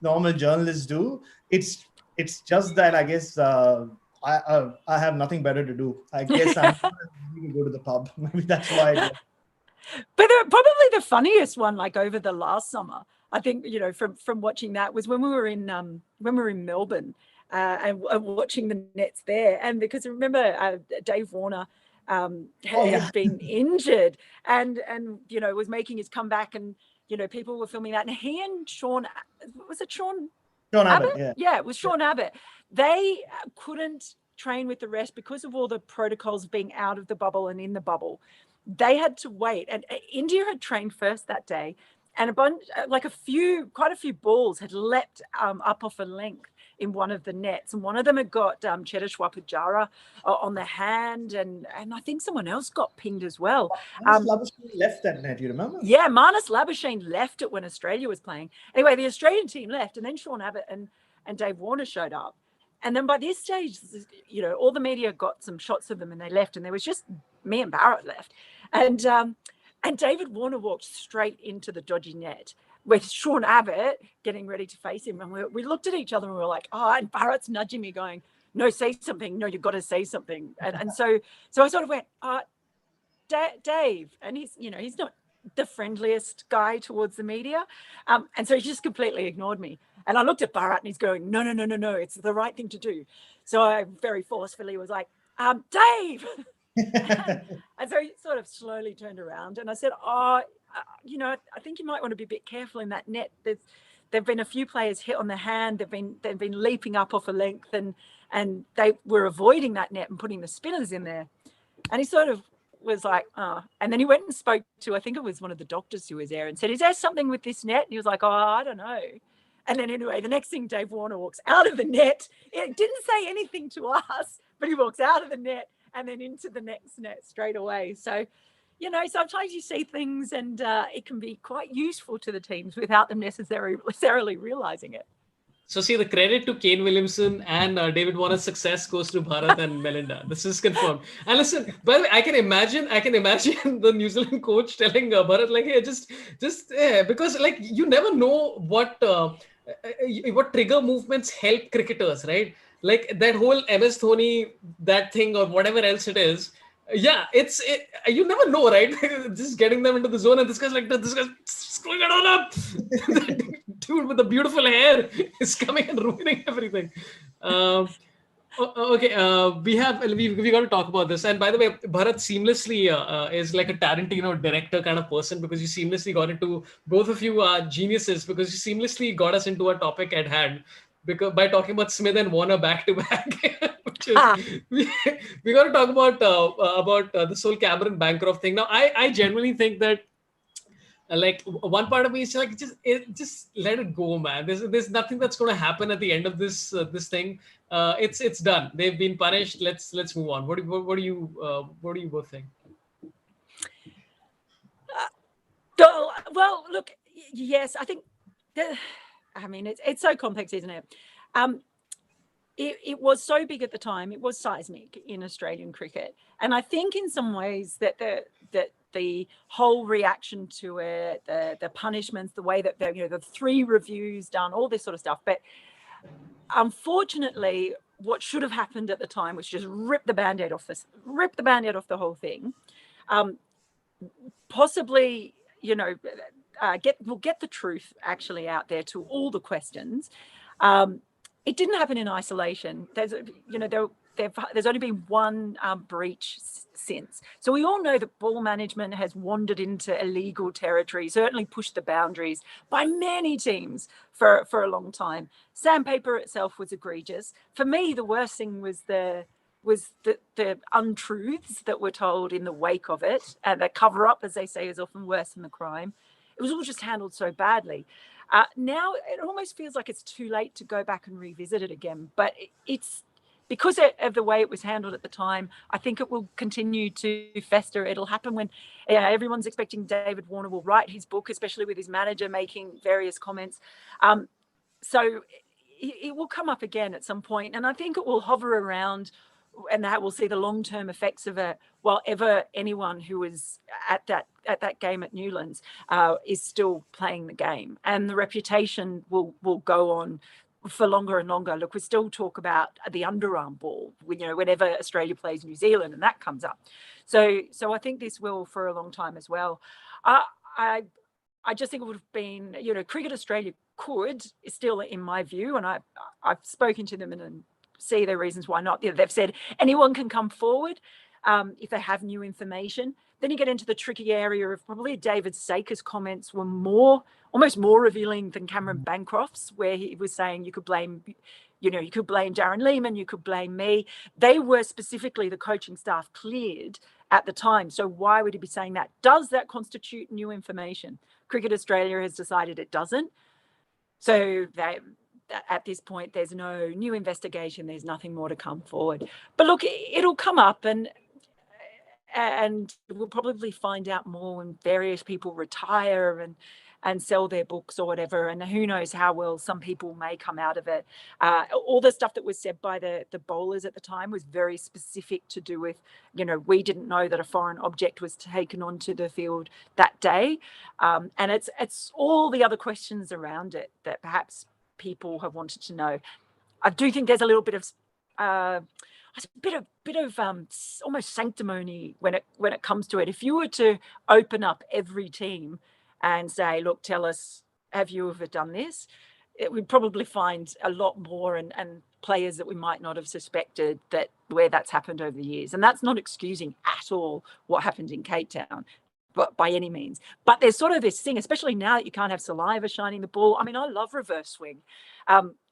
normal journalists do. It's just that, I guess, I have nothing better to do. I guess I'm going to go to the pub. Maybe that's why. But probably the funniest one, like over the last summer, I think, from watching that, was when we were in Melbourne and watching the nets there. And because I remember Dave Warner had been injured and was making his comeback, and people were filming that, and he and Sean Abbott? Yeah, it was Sean Abbott. They couldn't train with the rest because of all the protocols of being out of the bubble and in the bubble. They had to wait, and India had trained first that day, and quite a few balls had leapt up off a length in one of the nets, and one of them had got Cheteshwar Pujara on the hand, and I think someone else got pinged as well. Manus Labuschagne left that net, you remember? Yeah, Manus Labuschagne left it when Australia was playing. Anyway, the Australian team left, and then Sean Abbott and Dave Warner showed up. And then by this stage, all the media got some shots of them, and they left, and there was just me and Barrett left. And David Warner walked straight into the dodgy net with Sean Abbott getting ready to face him. And we looked at each other and we were like, and Barrett's nudging me going, "No, say something. No, you've got to say something." And so I sort of went, Dave. And he's not the friendliest guy towards the media. And so he just completely ignored me. And I looked at Bharat and he's going, no, it's the right thing to do. So I very forcefully was like, Dave. And so he sort of slowly turned around and I said, I think you might want to be a bit careful in that net. There've been a few players hit on the hand. They've been leaping up off a length and they were avoiding that net and putting the spinners in there. And he sort of was like, oh. And then he went and spoke to, I think it was one of the doctors who was there, and said, is there something with this net? And he was like, oh, I don't know. And then anyway, the next thing, Dave Warner walks out of the net. It didn't say anything to us, but he walks out of the net and then into the next net straight away. So, sometimes you see things and it can be quite useful to the teams without them necessarily realizing it. So see, the credit to Kane Williamson and David Warner's success goes to Bharat and Melinda. This is confirmed. And listen, by the way, I can imagine the New Zealand coach telling Bharat, like, hey, just because like you never know what trigger movements help cricketers, right? Like that whole MS Dhoni, that thing or whatever else it is. Yeah, you never know, right? Just getting them into the zone, and this guy's screwing it all up. Dude with the beautiful hair is coming and ruining everything. Okay, we got to talk about this. And by the way, Bharat seamlessly is like a Tarantino director kind of person, because you seamlessly got into, both of you are geniuses, because you seamlessly got us into our topic at hand, because by talking about Smith and Warner back to back. We got to talk about this whole Cameron Bancroft thing. Now, I genuinely think that like one part of me is like just let it go, man. There's nothing that's going to happen at the end of this thing. It's done. They've been punished. Let's move on. What do you both think? Well, look, yes, I think. It's so complex, isn't it? It was so big at the time. It was seismic in Australian cricket, and I think in some ways that the whole reaction to it, the punishments, the way that the 3 reviews done, all this sort of stuff. But unfortunately, what should have happened at the time was just rip the band-aid off the whole thing. Possibly, we'll get the truth actually out there to all the questions. It didn't happen in isolation. There's only been one breach since. So we all know that ball management has wandered into illegal territory, certainly pushed the boundaries by many teams for a long time. Sandpaper itself was egregious. For me, the worst thing was the untruths that were told in the wake of it, and the cover-up, as they say, is often worse than the crime. It was all just handled so badly. Now it almost feels like it's too late to go back and revisit it again. But it's because of the way it was handled at the time. I think it will continue to fester. It'll happen when everyone's expecting David Warner will write his book, especially with his manager making various comments. So it will come up again at some point, and I think it will hover around, and that we'll see the long-term effects of it while ever anyone who was at that game at Newlands is still playing the game, and the reputation will go on for longer and longer. Look, we still talk about the underarm ball, whenever Australia plays New Zealand, and that comes up. So I think this will for a long time as well. I just think it would have been, Cricket Australia could, still in my view, and I've spoken to them and see their reasons why not. They've said anyone can come forward if they have new information. Then you get into the tricky area of probably David Saker's comments were almost more revealing than Cameron Bancroft's, where he was saying you could blame Darren Lehman, you could blame me. They were specifically the coaching staff cleared at the time. So why would he be saying that? Does that constitute new information? Cricket Australia has decided it doesn't. So at this point, there's no new investigation. There's nothing more to come forward. But look, it'll come up, and we'll probably find out more when various people retire and sell their books or whatever. And who knows how well some people may come out of it. All the stuff that was said by the bowlers at the time was very specific to do with, we didn't know that a foreign object was taken onto the field that day. And it's all the other questions around it that perhaps people have wanted to know. I do think there's a little bit of almost sanctimony when it comes to it. If you were to open up every team and say, look, tell us, have you ever done this? we'd probably find a lot more and players that we might not have suspected that where that's happened over the years. And that's not excusing at all what happened in Cape Town, but by any means. But there's sort of this thing, especially now that you can't have saliva shining the ball. I mean, I love reverse swing.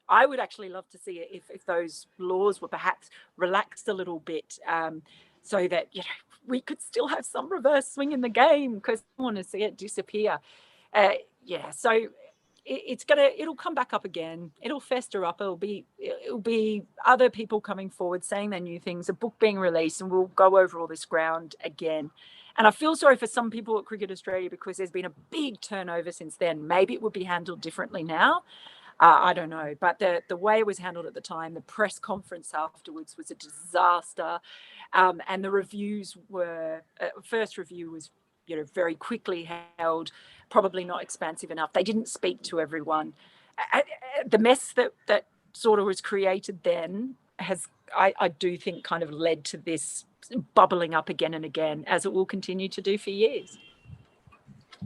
I would actually love to see it if those laws were perhaps relaxed a little bit, so that, you know, we could still have some reverse swing in the game, because I want to see it disappear. So it'll come back up again. It'll fester up. It'll be other people coming forward saying their new things, a book being released, and we'll go over all this ground again. And I feel sorry for some people at Cricket Australia, because there's been a big turnover since then. Maybe it would be handled differently now. I don't know. But the way it was handled at the time, the press conference afterwards was a disaster. And the reviews were, first review was, you know, very quickly held, probably not expansive enough. They didn't speak to everyone. The mess that sort of was created then has, I do think, kind of led to this bubbling up again and again, as it will continue to do for years.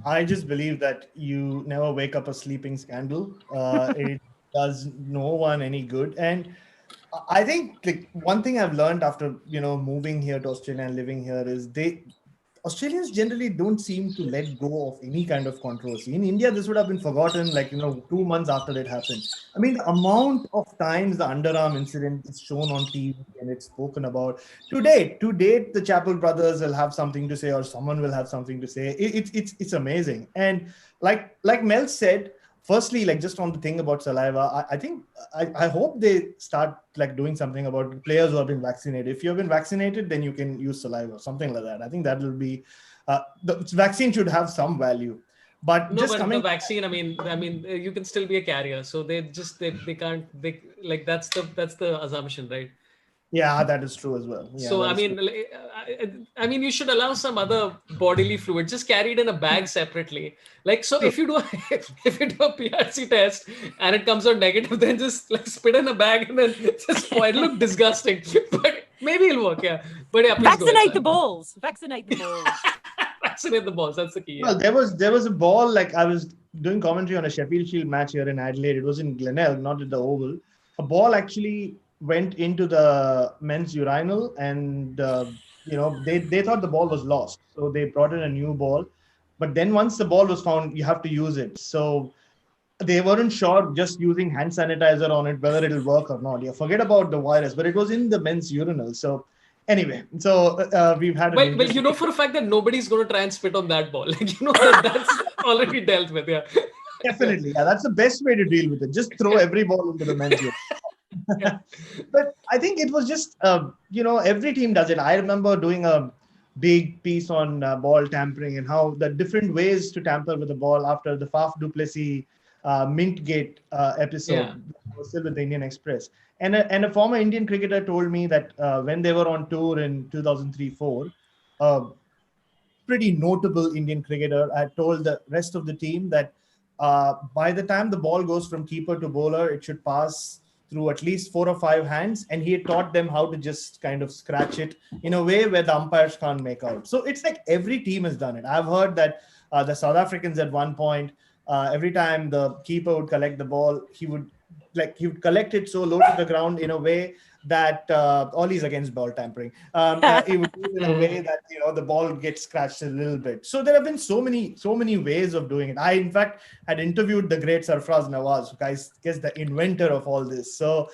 I just believe that you never wake up a sleeping scandal. It does no one any good. And I think, like, one thing I've learned after, you know, moving here to Australia and living here is Australians generally don't seem to let go of any kind of controversy. In India, this would have been forgotten, like, you know, 2 months after it happened. I mean, the amount of times the underarm incident is shown on TV and it's spoken about. To date, the Chappell brothers will have something to say, or someone will have something to say. It's amazing. And like Mel said, firstly, like, just on the thing about saliva, I hope they start, like, doing something about players who have been vaccinated. If you have been vaccinated, then you can use saliva, something like that. I think that will be, the vaccine should have some value. But no, but the vaccine, I mean, you can still be a carrier. So they can't, like, that's the assumption, right? Yeah, that is true as well. Yeah, so I mean, you should allow some other bodily fluid. Just carry it in a bag separately. Like, so if you do a PRC test and it comes out negative, then just, like, spit in a bag and then just pour it. Look disgusting, but maybe it'll work. Yeah, but yeah, vaccinate the balls. Vaccinate the balls. Vaccinate the balls. That's the key. Yeah. Well, there was a ball, like, I was doing commentary on a Sheffield Shield match here in Adelaide. It was in Glenelg, not at the Oval. A ball actually went into the men's urinal, and you know, they thought the ball was lost, so they brought in a new ball. But then once the ball was found, you have to use it. So they weren't sure just using hand sanitizer on it whether it'll work or not. Yeah, forget about the virus, but it was in the men's urinal. So anyway, so we've had. Well, you know for a fact that nobody's going to try and spit on that ball. Like, you know, that's already dealt with. Yeah. Definitely, yeah, that's the best way to deal with it. Just throw every ball into the men's urinal. Yeah. But I think it was just, you know, every team does it. I remember doing a big piece on ball tampering and how the different ways to tamper with the ball after the Faf du Plessis Mint Gate episode. Yeah. Was still with the Indian Express. And a former Indian cricketer told me that when they were on tour in 2003-04, pretty notable Indian cricketer had told the rest of the team that by the time the ball goes from keeper to bowler, it should pass through at least 4 or 5 hands, and he had taught them how to just kind of scratch it in a way where the umpires can't make out. So it's like every team has done it. I've heard that the South Africans at one point, every time the keeper would collect the ball, he would collect it so low to the ground in a way that Ollie's against ball tampering. He would do it in a way that, you know, the ball gets scratched a little bit. So there have been so many ways of doing it. I, in fact, had interviewed the great Sarfraz Nawaz, who guys the inventor of all this. So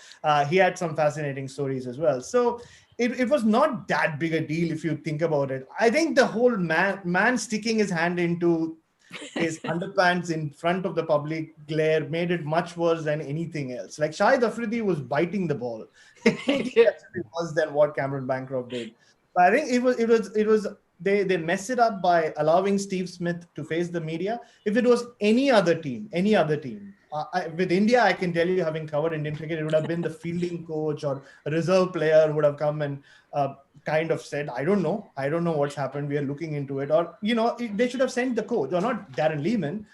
he had some fascinating stories as well. So it was not that big a deal if you think about it. I think the whole man sticking his hand into his underpants in front of the public glare made it much worse than anything else. Like, Shahid Afridi was biting the ball. Actually worse than what Cameron Bancroft did. But I think it was they messed it up by allowing Steve Smith to face the media. If it was any other team, with India, I can tell you, having covered Indian cricket, it would have been the fielding coach or a reserve player who would have come and kind of said, I don't know what's happened. We are looking into it. Or, you know, they should have sent the coach, or not Darren Lehman,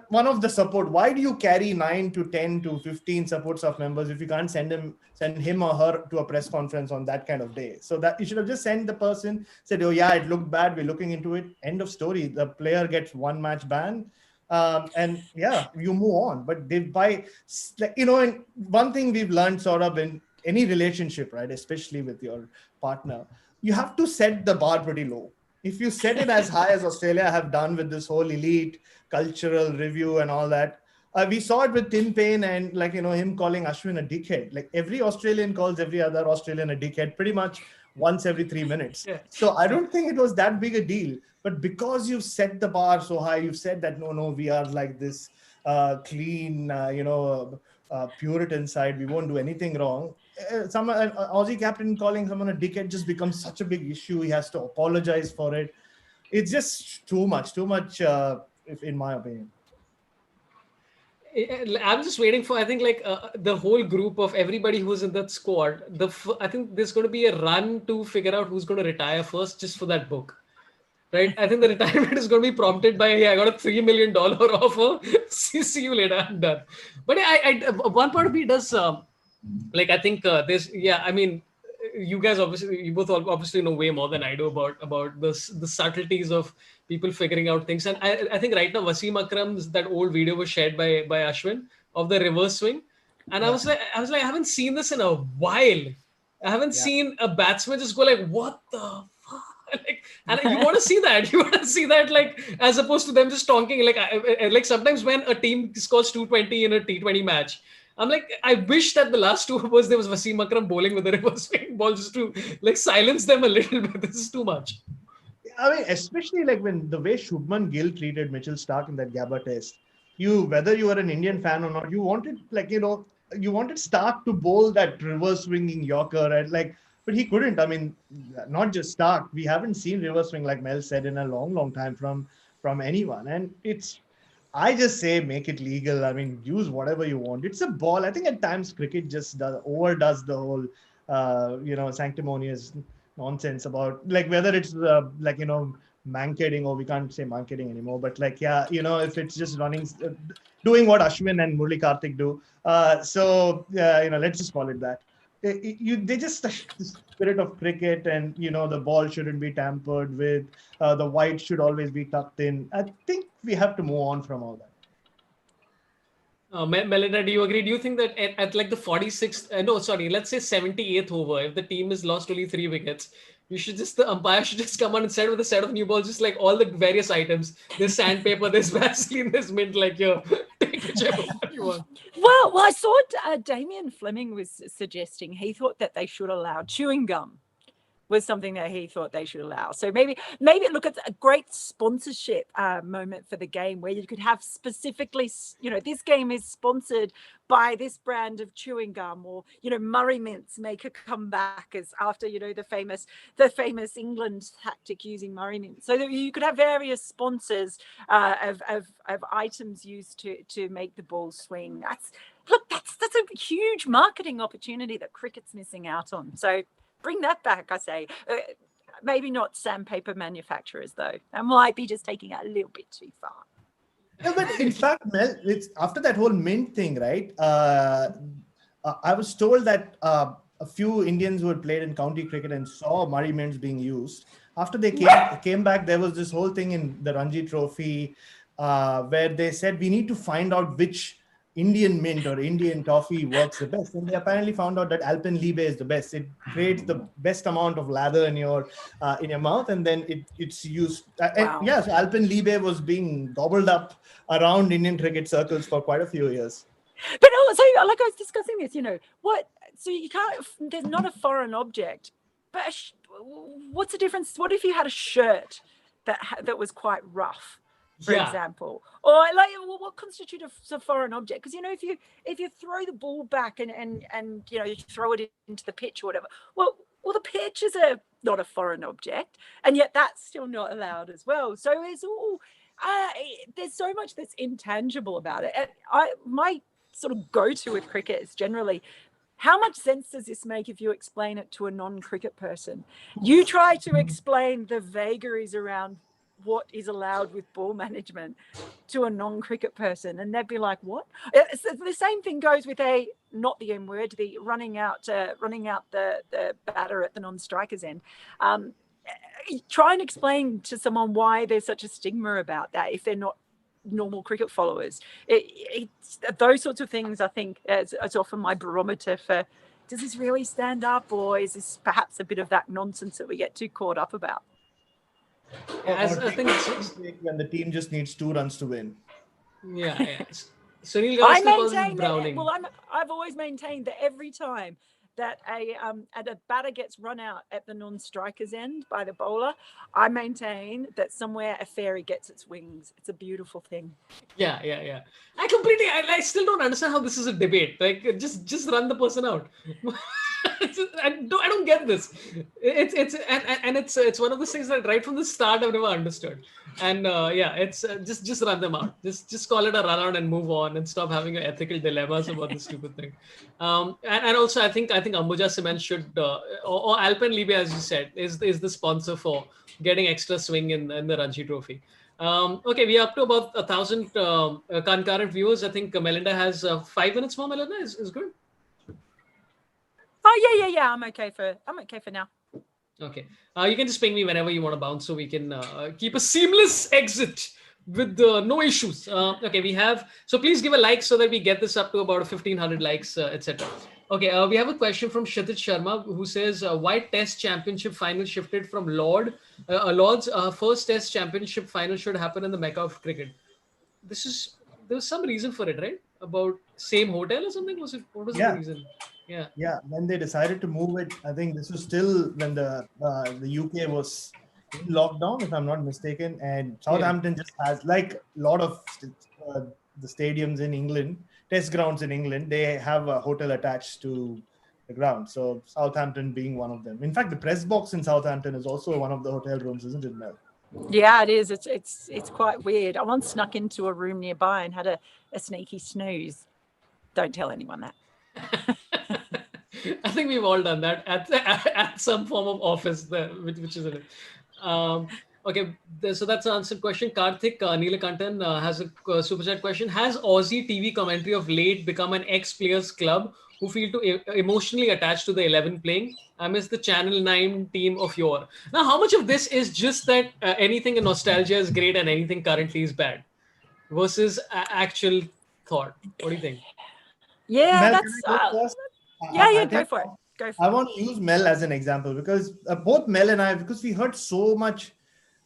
one of the support. Why do you carry 9 to 10 to 15 support staff members if you can't send him or her to a press conference on that kind of day? So that you should have just sent the person, said, oh yeah, it looked bad, we're looking into it, end of story. The player gets 1 match ban. And yeah, you move on. But and one thing we've learned sort of in any relationship, right, especially with your partner, you have to set the bar pretty low. If you set it as high as Australia have done with this whole elite cultural review and all that, we saw it with Tim Paine and him calling Ashwin a dickhead. Like every Australian calls every other Australian a dickhead pretty much once every 3 minutes. Yeah. So I don't think it was that big a deal. But because you've set the bar so high, you've said that no, we are like this clean, Puritan side. We won't do anything wrong. An Aussie captain calling someone a dickhead just becomes such a big issue. He has to apologize for it. It's just too much, in my opinion. I'm just waiting for, I think, the whole group of everybody who's in that squad. I think there's going to be a run to figure out who's going to retire first, just for that book. Right? I think the retirement is going to be prompted by, hey, I got a $3 million offer. See you later. I'm done. But one part of me does, I think there's, I mean, you guys you both obviously know way more than I do about the subtleties of people figuring out things. And I think right now Wasim Akram's that old video was shared by Ashwin of the reverse swing, and I was like I haven't seen this in a while. I haven't seen a batsman just go like, what the fuck? And you want to see that. You want to see that, as opposed to them just talking. Like sometimes when a team scores 220 in a T20 match, I'm like, I wish that the last 2 overs there was Wasim Akram bowling with a reverse swing ball just to silence them a little bit. This is too much. I mean, especially when the way Shubman Gill treated Mitchell Starc in that Gabba test, whether you were an Indian fan or not, you wanted you wanted Starc to bowl that reverse swinging Yorker and but he couldn't. I mean, not just Starc. We haven't seen reverse swing, like Mel said, in a long, long time from anyone. And I just say make it legal. I mean, use whatever you want. It's a ball. I think at times cricket just overdoes the whole, sanctimonious nonsense about whether it's mankading, or we can't say mankading anymore. But if it's just running, doing what Ashwin and Murli Karthik do. Let's just call it that. They just the spirit of cricket, and the ball shouldn't be tampered with. The white should always be tucked in. I think we have to move on from all that. Melinda, do you agree? Do you think that at the 46th, let's say 78th over, if the team has lost only 3 wickets, the umpire should just come on and set with a set of new balls, just like all the various items. There's sandpaper, there's Vaseline, there's mint, take whichever one you want. Well, I saw Damien Fleming was suggesting he thought that they should allow chewing gum. Was something that he thought they should allow. So maybe look at a great sponsorship moment for the game where you could have specifically, this game is sponsored by this brand of chewing gum, or Murray Mints make a comeback as after the famous England tactic using Murray Mints. So that you could have various sponsors of items used to make the ball swing. That's a huge marketing opportunity that cricket's missing out on. So bring that back, I say. Maybe not sandpaper manufacturers, though. That might be just taking it a little bit too far. Yeah, but in fact, Mel, it's after that whole mint thing, right? I was told that a few Indians who had played in county cricket and saw Murray mints being used, after they came back, there was this whole thing in the Ranji Trophy where they said we need to find out which Indian mint or Indian toffee works the best, and they apparently found out that Alpenliebe is the best. It creates the best amount of lather in your mouth, and then it's used. Wow. So Alpenliebe was being gobbled up around Indian cricket circles for quite a few years. But also, like I was discussing this, so you can't. There's not a foreign object, but what's the difference? What if you had a shirt that was quite rough? For example, or what constitutes a foreign object? Because if you throw the ball back and you throw it into the pitch or whatever, well the pitch is not a foreign object, and yet that's still not allowed as well. So it's all there's so much that's intangible about it. And my sort of go-to with cricket is generally, how much sense does this make if you explain it to a non-cricket person? You try to explain the vagaries around what is allowed with ball management to a non-cricket person, and they'd be like, what? The same thing goes with not the M word, the running out the batter at the non-striker's end. Try and explain to someone why there's such a stigma about that if they're not normal cricket followers. It's those sorts of things, I think, it's often my barometer for, does this really stand up, or is this perhaps a bit of that nonsense that we get too caught up about? I think it's when the team just needs 2 runs to win. yeah. Sunil I Gavaskar calls it maintain that. Browning. Well, I've always maintained that every time that a batter gets run out at the non-striker's end by the bowler, I maintain that somewhere a fairy gets its wings. It's a beautiful thing. Yeah. I still don't understand how this is a debate. Like, just run the person out. I don't get this. It's one of those things that right from the start I've never understood. And it's just run them out. Just call it a run out and move on, and stop having your ethical dilemmas about this stupid thing. And also I think Ambuja Cement should or Alpenliebe, as you said, is the sponsor for getting extra swing in the Ranji Trophy. Okay, we are up to about 1,000 concurrent viewers. I think Melinda has 5 minutes more. Melinda is good. Oh yeah. I'm okay for now. Okay, you can just ping me whenever you want to bounce, so we can keep a seamless exit with no issues. Okay, we have, so please give a like so that we get this up to about 1,500 likes, etc. Okay, we have a question from Kshitij Sharma, who says, why Test Championship final shifted from Lord's first Test Championship final should happen in the Mecca of cricket. There was some reason for it, right? About same hotel or something? What was the reason? Yeah. When they decided to move it, I think this was still when the UK was in lockdown, if I'm not mistaken, and Southampton just has, like a lot of the stadiums in England, test grounds in England, they have a hotel attached to the ground. So Southampton being one of them. In fact, the press box in Southampton is also one of the hotel rooms, isn't it, Mel? Yeah, it is. It's quite weird. I once snuck into a room nearby and had a sneaky snooze. Don't tell anyone that. I think we've all done that at some form of office, which is it. Okay, so that's an answered question. Karthik Neelakantan has a super chat question. Has Aussie TV commentary of late become an ex-players club who feel emotionally attached to the 11 playing? I miss the Channel 9 team of yore. Now, how much of this is just that anything in nostalgia is great and anything currently is bad, versus actual thought? What do you think? Yeah, Mel, that's go for it. I want to use Mel as an example, because both Mel and I, because we heard so much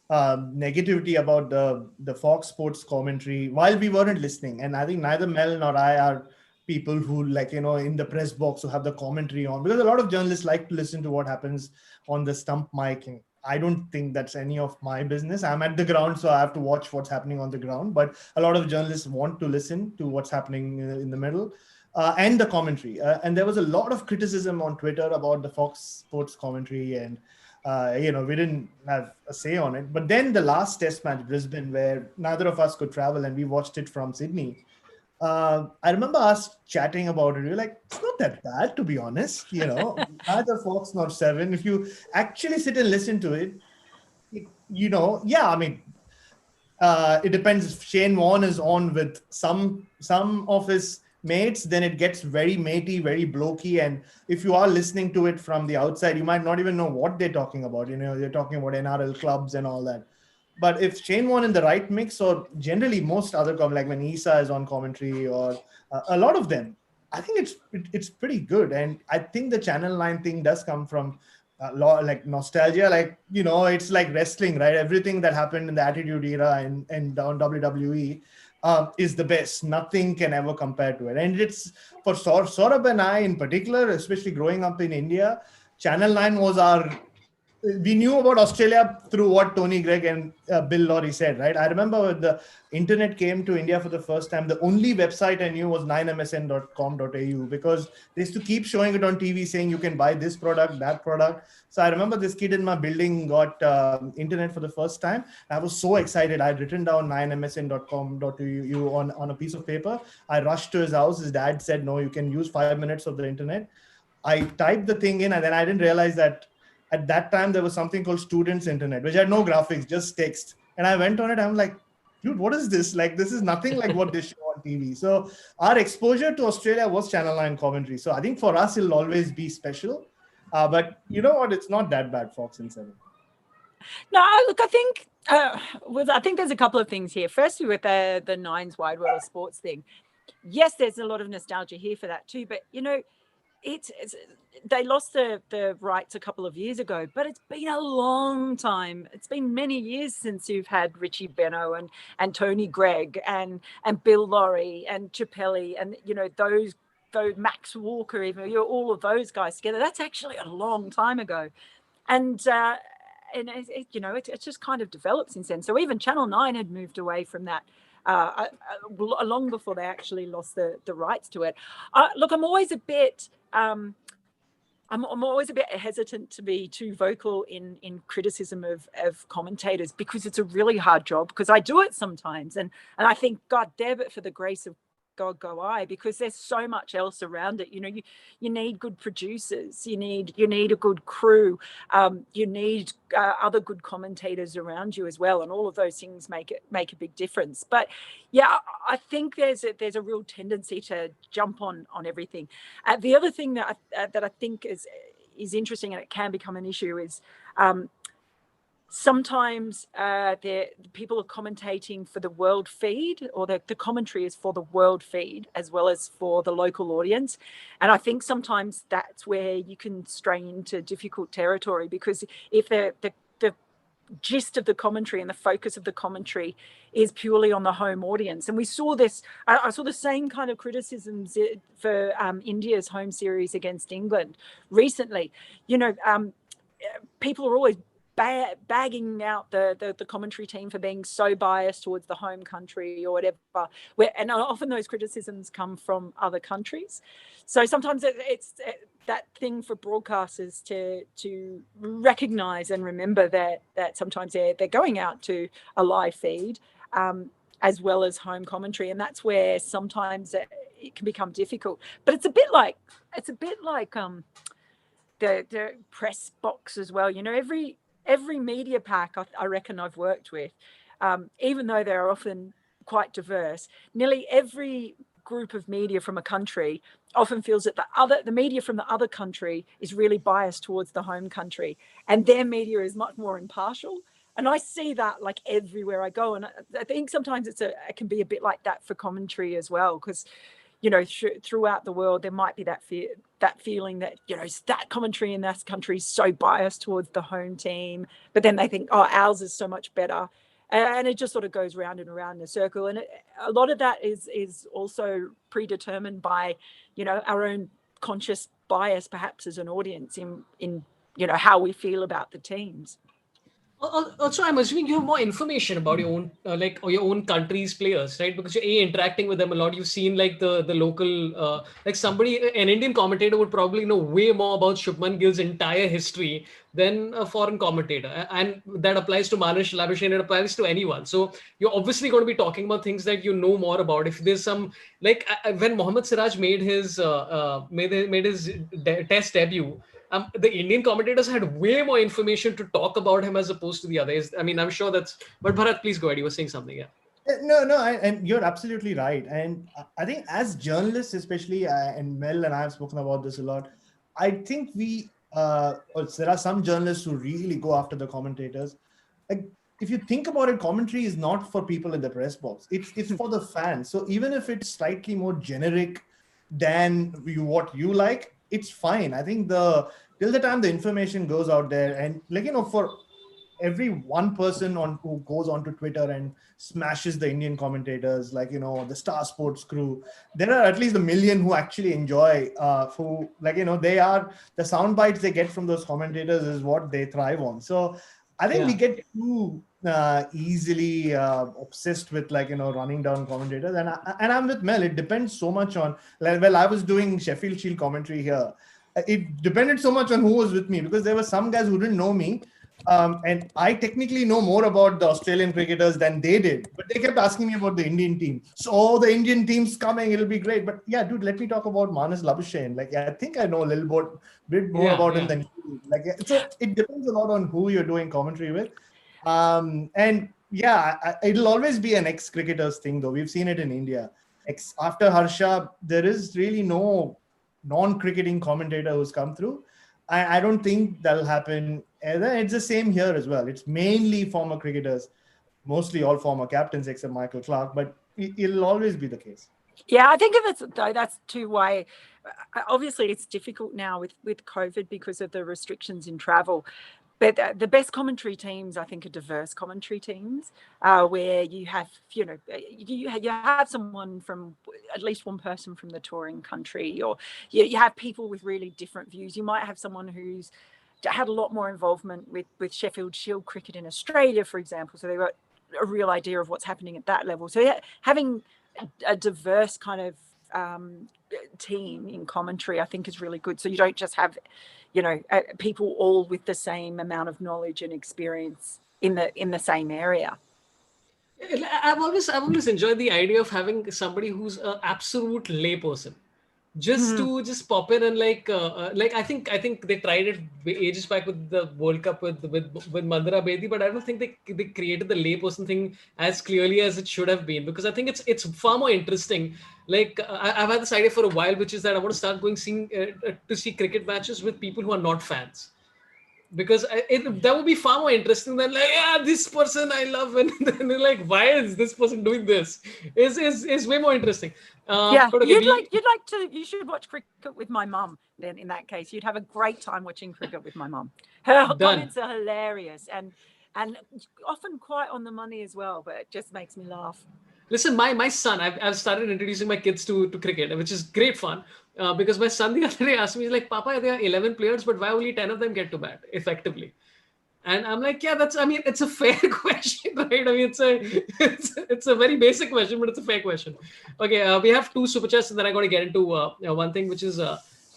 negativity about the Fox Sports commentary while we weren't listening, and I think neither Mel nor I are people who, like, in the press box who have the commentary on, because a lot of journalists like to listen to what happens on the stump mic, and I don't think that's any of my business. I'm at the ground, so I have to watch what's happening on the ground, but a lot of journalists want to listen to what's happening in the middle. And the commentary. And there was a lot of criticism on Twitter about the Fox Sports commentary, and we didn't have a say on it. But then the last Test match, Brisbane, where neither of us could travel and we watched it from Sydney, I remember us chatting about it. We were like, it's not that bad, to be honest. Neither Fox nor Seven. If you actually sit and listen to it, it depends. If Shane Warne is on with some of his mates, then it gets very matey, very blokey, and if you are listening to it from the outside, you might not even know what they're talking about. They're talking about NRL clubs and all that. But if Shane Warne in the right mix, or generally most other like when Isa is on commentary, or a lot of them, I think it's pretty good. And I think the Channel 9 thing does come from like nostalgia, like it's like wrestling, right? Everything that happened in the Attitude Era and on WWE is the best. Nothing can ever compare to it. And it's for Saurabh and I in particular, especially growing up in India, Channel 9 was we knew about Australia through what Tony Gregg and Bill Lawry said, right? I remember when the internet came to India for the first time, the only website I knew was 9msn.com.au, because they used to keep showing it on TV saying you can buy this product, that product. So I remember this kid in my building got internet for the first time. I was so excited. I'd written down 9msn.com.au on a piece of paper. I rushed to his house. His dad said, no, you can use 5 minutes of the internet. I typed the thing in, and then I didn't realize that at that time, there was something called Students Internet, which had no graphics, just text. And I went on it. I'm like, dude, what is this? Like, this is nothing like what they show on TV. So our exposure to Australia was Channel 9 commentary. So I think for us, it'll always be special. But you know what? It's not that bad, Fox and 7. No, look, I think Well, I think there's a couple of things here. Firstly, with the Nines Wide World of Sports thing, yes, there's a lot of nostalgia here for that too. But it's they lost the rights a couple of years ago, but it's been a long time. It's been many years since you've had Richie Benaud and Tony Gregg and Bill Laurie and Chappelli and those Max Walker, even all of those guys together. That's actually a long time ago, and it just kind of developed since then. So even Channel 9 had moved away from that long before they actually lost the rights to it. Look, I'm always a bit hesitant to be too vocal in criticism of commentators, because it's a really hard job, because I do it sometimes, and I think, God damn it, for the grace of God go I, because there's so much else around it. You need good producers, you need a good crew, you need other good commentators around you as well, and all of those things make a big difference. But yeah, I think there's a real tendency to jump on everything. The other thing that I think is interesting, and it can become an issue, is sometimes people are commentating for the world feed, or the commentary is for the world feed as well as for the local audience. And I think sometimes that's where you can stray into difficult territory, because if the gist of the commentary and the focus of the commentary is purely on the home audience. And we saw this, I saw the same kind of criticisms for India's home series against England recently. People are always bagging out the commentary team for being so biased towards the home country or whatever, and often those criticisms come from other countries. So sometimes it's that thing for broadcasters to recognize and remember that sometimes they're going out to a live feed as well as home commentary, and that's where sometimes it can become difficult. But it's a bit like the press box as well. Every media pack I reckon I've worked with, even though they're often quite diverse, nearly every group of media from a country often feels that the media from the other country is really biased towards the home country, and their media is much more impartial. And I see that like everywhere I go, and I think sometimes it can be a bit like that for commentary as well, because throughout the world there might be that feeling that that commentary in that country is so biased towards the home team, but then they think, oh, ours is so much better, and it just sort of goes round and around in a circle. And a lot of that is also predetermined by our own conscious bias, perhaps, as an audience in how we feel about the teams. Also, I'm assuming you have more information about your own, or your own country's players, right? Because you're interacting with them a lot. You've seen like the local, an Indian commentator would probably know way more about Shubman Gill's entire history than a foreign commentator, and that applies to Manish Labuschagne. It applies to anyone. So you're obviously going to be talking about things that you know more about. If there's some when Mohammad Siraj made his test debut. The Indian commentators had way more information to talk about him as opposed to the others. I mean, I'm sure that's. But Bharat, please go ahead. You were saying something, yeah. No, and you're absolutely right. And I think as journalists, especially, and Mel and I have spoken about this a lot. I think there are some journalists who really go after the commentators. Like, if you think about it, commentary is not for people in the press box. It's for the fans. So even if it's slightly more generic than what you like, it's fine. I think till the time the information goes out there, and for every one person who goes onto Twitter and smashes the Indian commentators, the Star Sports crew, there are at least 1 million who actually enjoy, they are the sound bites they get from those commentators is what they thrive on. So I think we get too easily obsessed with running down commentators, and I'm with Mel. It depends so much on. I was doing Sheffield Shield commentary here. It depended so much on who was with me, because there were some guys who didn't know me, and I technically know more about the Australian cricketers than they did, but they kept asking me about the Indian team. So the Indian team's coming, it'll be great. But yeah, dude, let me talk about Manish Labuschagne. I think I know a little bit more about him than you. So it depends a lot on who you're doing commentary with. And yeah, it'll always be an ex-cricketers thing, though. We've seen it in India. After Harsha, there is really no non-cricketing commentator who's come through. I don't think that'll happen either. It's the same here as well. It's mainly former cricketers, mostly all former captains except Michael Clarke, but it'll always be the case. Yeah, I think that's two-way. Obviously, it's difficult now with COVID because of the restrictions in travel. But the best commentary teams, I think, are diverse commentary teams, where you have, you have someone from, at least one person from the touring country, or you have people with really different views. You might have someone who's had a lot more involvement with Sheffield Shield cricket in Australia, for example, so they've got a real idea of what's happening at that level. So yeah, having a diverse kind of team in commentary, I think, is really good. So you don't just have, people all with the same amount of knowledge and experience in the same area. I've always enjoyed the idea of having somebody who's an absolute layperson, just pop in and I think they tried it ages back with the World Cup with Mandara Bedi, but I don't think they created the layperson thing as clearly as it should have been, because I think it's far more interesting. I've had this idea for a while, which is that I want to start going to see cricket matches with people who are not fans, because that would be far more interesting than this person I love, and then why is this person doing this? Is way more interesting. Yeah, but okay, you should watch cricket with my mum. Then in that case, you'd have a great time watching cricket with my mum. Her comments are hilarious and often quite on the money as well, but it just makes me laugh. Listen, my son, I've started introducing my kids to cricket, which is great fun, because my son the other day asked me, he's like, Papa, there are 11 players, but why only 10 of them get to bat effectively? And I'm like, yeah, it's a fair question, right? I mean, it's a very basic question, but it's a fair question. Okay, we have two super chats, and then I got to get into one thing, which is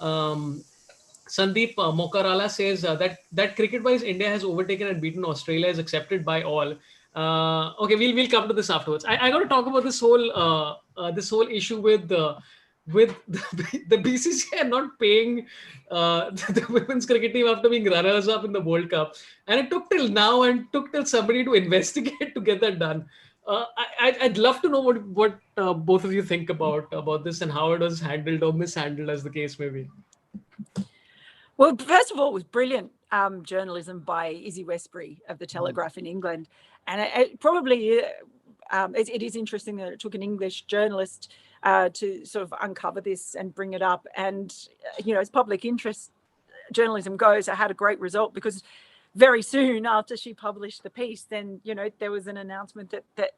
Sandeep Mokarala says that cricket-wise, India has overtaken and beaten Australia, is accepted by all. Okay, we'll come to this afterwards. I got to talk about this whole issue with the BCCI not paying the women's cricket team after being runners-up in the World Cup, and it took till now and took till somebody to investigate to get that done. I'd love to know what both of you think about this and how it was handled or mishandled, as the case may be. Well, first of all, it was brilliant journalism by Izzy Westbury of the Telegraph in England, and it is interesting that it took an English journalist to sort of uncover this and bring it up. And as public interest journalism goes, it had a great result, because very soon after she published the piece, then there was an announcement that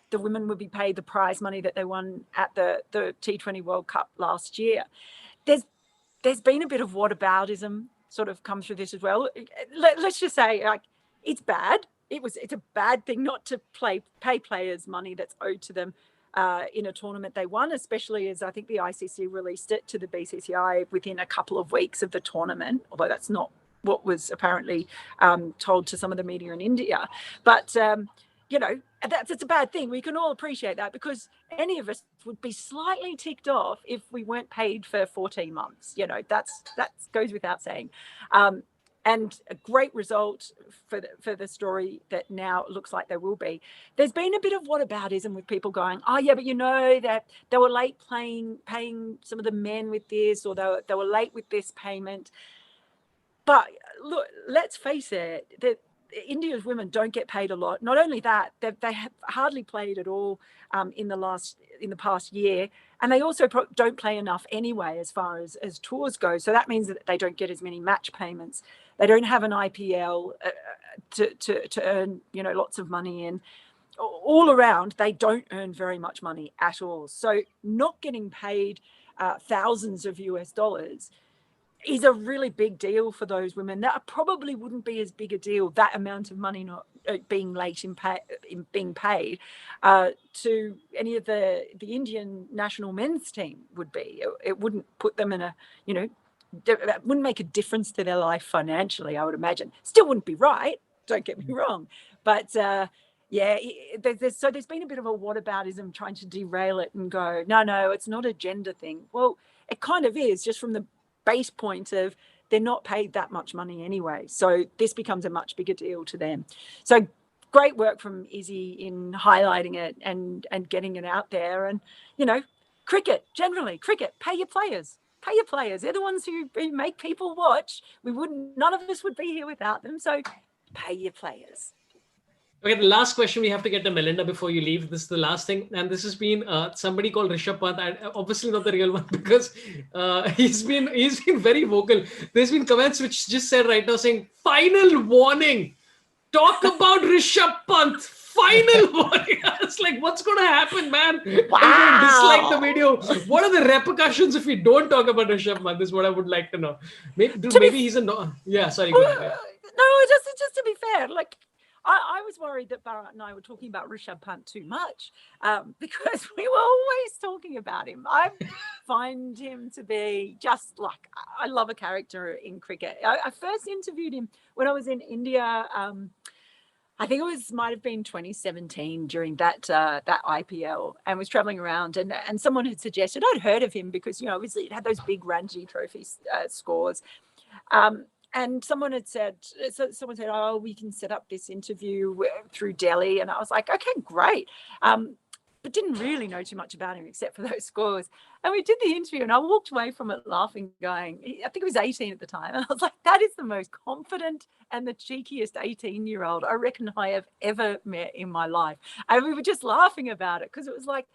the women would be paid the prize money that they won at the T20 World Cup last year. There's been a bit of whataboutism sort of come through this as well. Let's just say, it's bad. It's a bad thing not to pay players money that's owed to them in a tournament they won, especially as I think the ICC released it to the BCCI within a couple of weeks of the tournament, although that's not what was apparently told to some of the media in India. But it's a bad thing. We can all appreciate that, because any of us would be slightly ticked off if we weren't paid for 14 months. That goes without saying. And a great result for the story that now looks like there will be. There's been a bit of whataboutism with people going, oh yeah, but that they were late paying some of the men with this, or they were late with this payment. But look, let's face it, that India's women don't get paid a lot. Not only that, they have hardly played at all in the past year, and they also don't play enough anyway as far as tours go. So that means that they don't get as many match payments. They don't have an IPL to earn lots of money in. All around, they don't earn very much money at all. So not getting paid thousands of US dollars is a really big deal for those women. That probably wouldn't be as big a deal, that amount of money not being late in being paid, to any of the Indian national men's team would be. It wouldn't put them in it wouldn't make a difference to their life financially, I would imagine. Still wouldn't be right, don't get me wrong. But there's been a bit of a whataboutism trying to derail it and go, no, it's not a gender thing. Well, it kind of is, just from the base point of they're not paid that much money anyway. So this becomes a much bigger deal to them. So great work from Izzy in highlighting it and getting it out there. And, cricket, pay your players. pay your players. They're the ones who make people watch. None of us would be here without them. So pay your players. Okay, the last question we have to get to Melinda before you leave. This is the last thing, and this has been somebody called Rishabh Pant. Obviously not the real one because he's been very vocal. There's been comments which just said right now saying, "Final warning, talk about Rishabh Pant. Final warning." It's like, what's going to happen, man? Wow. Are you going to dislike the video? What are the repercussions if we don't talk about Rishabh Pant? This is what I would like to know. Maybe he's a no. Yeah, sorry. Go ahead. No, just to be fair, like. I was worried that Bharat and I were talking about Rishabh Pant too much because we were always talking about him. I find him to be just like, I love a character in cricket. I first interviewed him when I was in India. I think might have been 2017 during that IPL, and was traveling around, and someone had suggested, I'd heard of him because, obviously it had those big Ranji Trophy scores. And someone said, "Oh, we can set up this interview through Delhi." And I was like, "Okay, great." But didn't really know too much about him except for those scores. And we did the interview, and I walked away from it laughing, going, I think he was 18 at the time. And I was like, that is the most confident and the cheekiest 18-year-old I reckon I have ever met in my life. And we were just laughing about it because it was like,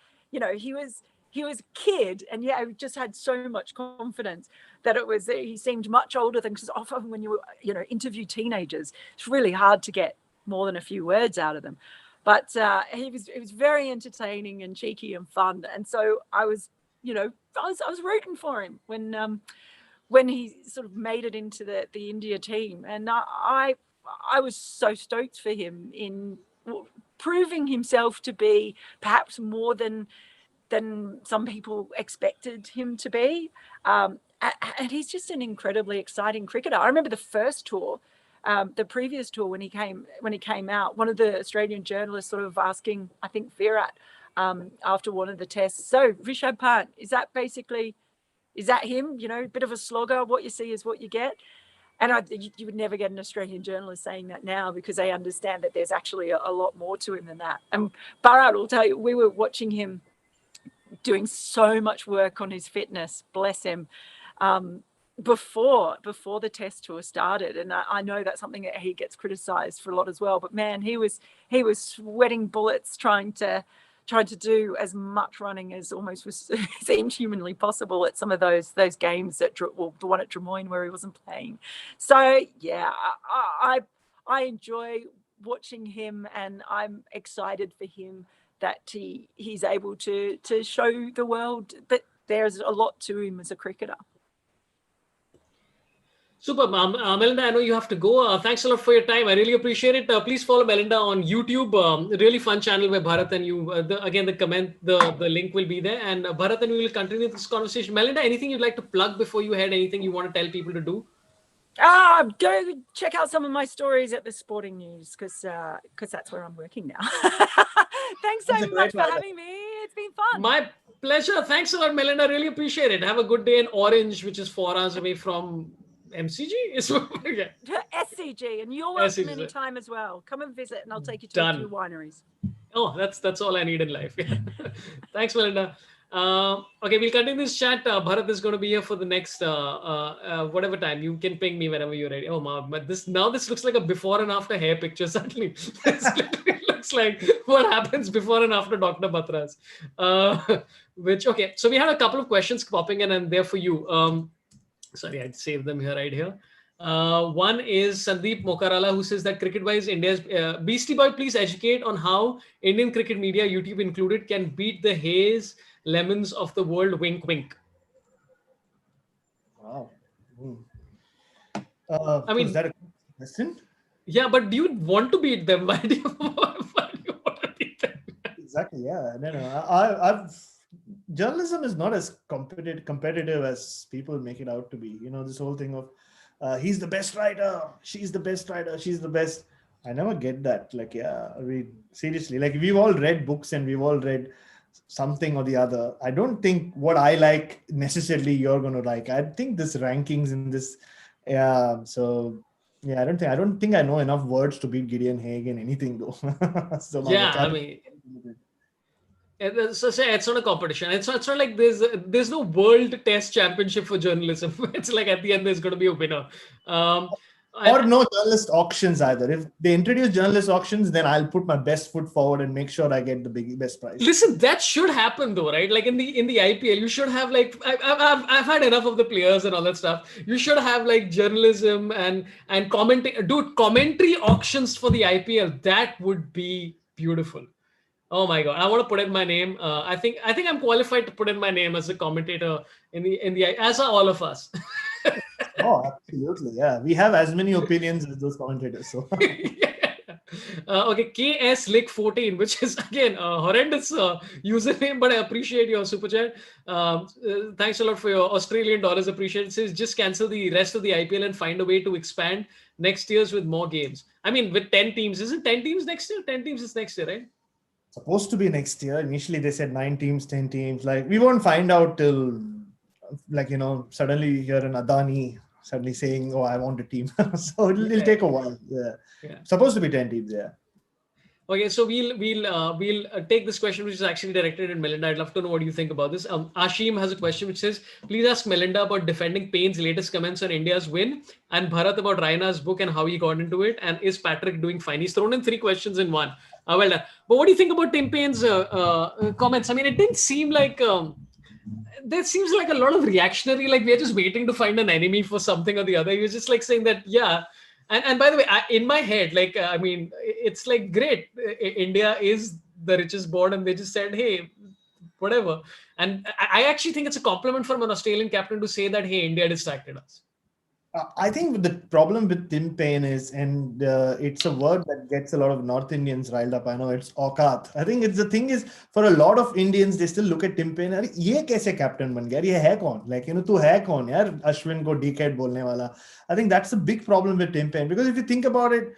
he was a kid, and he just had so much confidence that he seemed much older than, because often when you interview teenagers, it's really hard to get more than a few words out of them. But it was very entertaining and cheeky and fun, and so I was rooting for him when he sort of made it into the India team, and I was so stoked for him in proving himself to be perhaps more than some people expected him to be. And he's just an incredibly exciting cricketer. I remember the first tour, the previous tour when he came out, one of the Australian journalists sort of asking, I think, Virat after one of the tests, "So Rishabh Pant, is that him? A bit of a slogger, what you see is what you get." And you would never get an Australian journalist saying that now, because they understand that there's actually a lot more to him than that. And Bharat will tell you, we were watching him doing so much work on his fitness, bless him, before the test tour started. And I know that's something that he gets criticized for a lot as well, but man, he was sweating bullets trying to do as much running as almost seemed humanly possible at some of those games the one at Drummoyne where he wasn't playing. So yeah, I enjoy watching him, and I'm excited for him that he's able to show the world that there's a lot to him as a cricketer. Super, Melinda, I know you have to go. Thanks a lot for your time. I really appreciate it. Please follow Melinda on YouTube. Really fun channel where Bharat and you, the link will be there. And Bharat and we will continue this conversation. Melinda, anything you'd like to plug before you head? Anything you want to tell people to do? Go check out some of my stories at the Sporting News, because that's where I'm working now. Thanks so much for having me. It's been fun. My pleasure. Thanks a lot, Melinda. Really appreciate it. Have a good day in Orange, which is 4 hours away from MCG? SCG, and you're welcome anytime as well. Come and visit, and I'll take you to a few wineries. Oh, that's all I need in life. Yeah. Thanks, Melinda. Okay, we'll continue this chat. Bharat is going to be here for the next whatever time. You can ping me whenever you're ready. Oh, but this looks like a before and after hair picture. Suddenly, this literally looks like what happens before and after Dr. Batra's. So we had a couple of questions popping in, and they're for you. Sorry, I'd save them right here. One is Sandeep Mokarala, who says that cricket-wise, India's Beastie Boy, please educate on how Indian cricket media, YouTube included, can beat the Hayes Lemons of the world. Wink, wink. Wow. I mean, is that a question? Yeah, but do you want to beat them? Why do you want to beat them? Exactly. Yeah. No. Journalism is not as competitive as people make it out to be. This whole thing of he's the best writer, she's the best writer, she's the best. I never get that. Like, yeah, seriously, like, we've all read books and we've all read something or the other. I don't think what I like necessarily you're going to like. I think this rankings in this. Yeah. So yeah, I don't think I know enough words to beat Gideon Haig in anything though. So yeah, I mean. So say it's not a competition. It's not like there's no world test championship for journalism. It's like at the end there's going to be a winner. Um, Or and no journalist auctions either. If they introduce journalist auctions, then I'll put my best foot forward and make sure I get the best prize. listen, that should happen though, right? Like in the IPL, you should have like I've had enough of the players and all that stuff. You should have like journalism and commenting. Dude, commentary auctions for the IPL. That would be beautiful. Oh my god, I want to put in my name. I think I'm qualified to put in my name as a commentator in the as are all of us. Oh, absolutely. Yeah. We have as many opinions as those commentators. So Okay, KS Lick 14, which is again a horrendous username, but I appreciate your super chat. Thanks a lot for your Australian dollars. Appreciate it. Says just cancel the rest of the IPL and find a way to expand next year's with more games. I mean, with 10 teams, isn't 10 teams next year? 10 teams is next year, right? supposed to be next year. Initially they said 9 teams, 10 teams. Like we won't find out till suddenly you hear an Adani suddenly saying, "Oh, I want a team." So it'll take a while. Yeah. Supposed to be 10 teams. Yeah. Okay, so we'll take this question, which is actually directed at Melinda. I'd love to know what you think about this. Ashim has a question which says, please ask Melinda about defending Paine's latest comments on India's win, and Bharat about Raina's book and how he got into it, and is Patrick doing fine? He's thrown in 3 questions in one. Well done. But what do you think about Tim Paine's comments? I mean, it didn't seem like there seems like a lot of reactionary, like we're just waiting to find an enemy for something or the other. He was just like saying that, yeah. And by the way, in my head, like, I mean, it's like, great. India is the richest board, and they just said, hey, whatever. And I actually think it's a compliment from an Australian captain to say that, hey, India distracted us. I think the problem with Tim Paine is, and it's a word that gets a lot of North Indians riled up. I know it's aukat. I think it's the thing is, for a lot of Indians, they still look at Tim Paine. "Arey, ye kaise captain ban gaya? Ye hai kaun? Like, tu hai kaun? Yaar, Ashwin ko decade bolne wala." I think that's a big problem with Tim Paine, because if you think about it,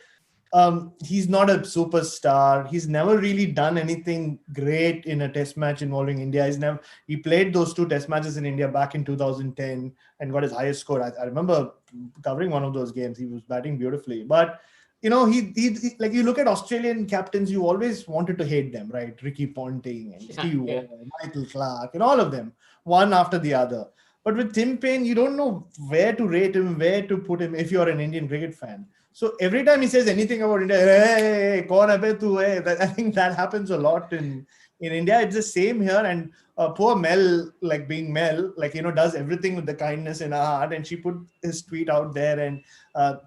he's not a superstar. He's never really done anything great in a test match involving India. He played those 2 test matches in India back in 2010 and got his highest score. I remember covering one of those games. He was batting beautifully. But, he like, you look at Australian captains, you always wanted to hate them, right? Ricky Ponting and Steve Waugh, Michael Clarke, and all of them, one after the other. But with Tim Paine, you don't know where to rate him, where to put him if you're an Indian cricket fan. So every time he says anything about India, hey, kaun hai tu hai? I think that happens a lot in India. It's the same here. And poor Mel, like being Mel, like, does everything with the kindness in her heart. And she put his tweet out there and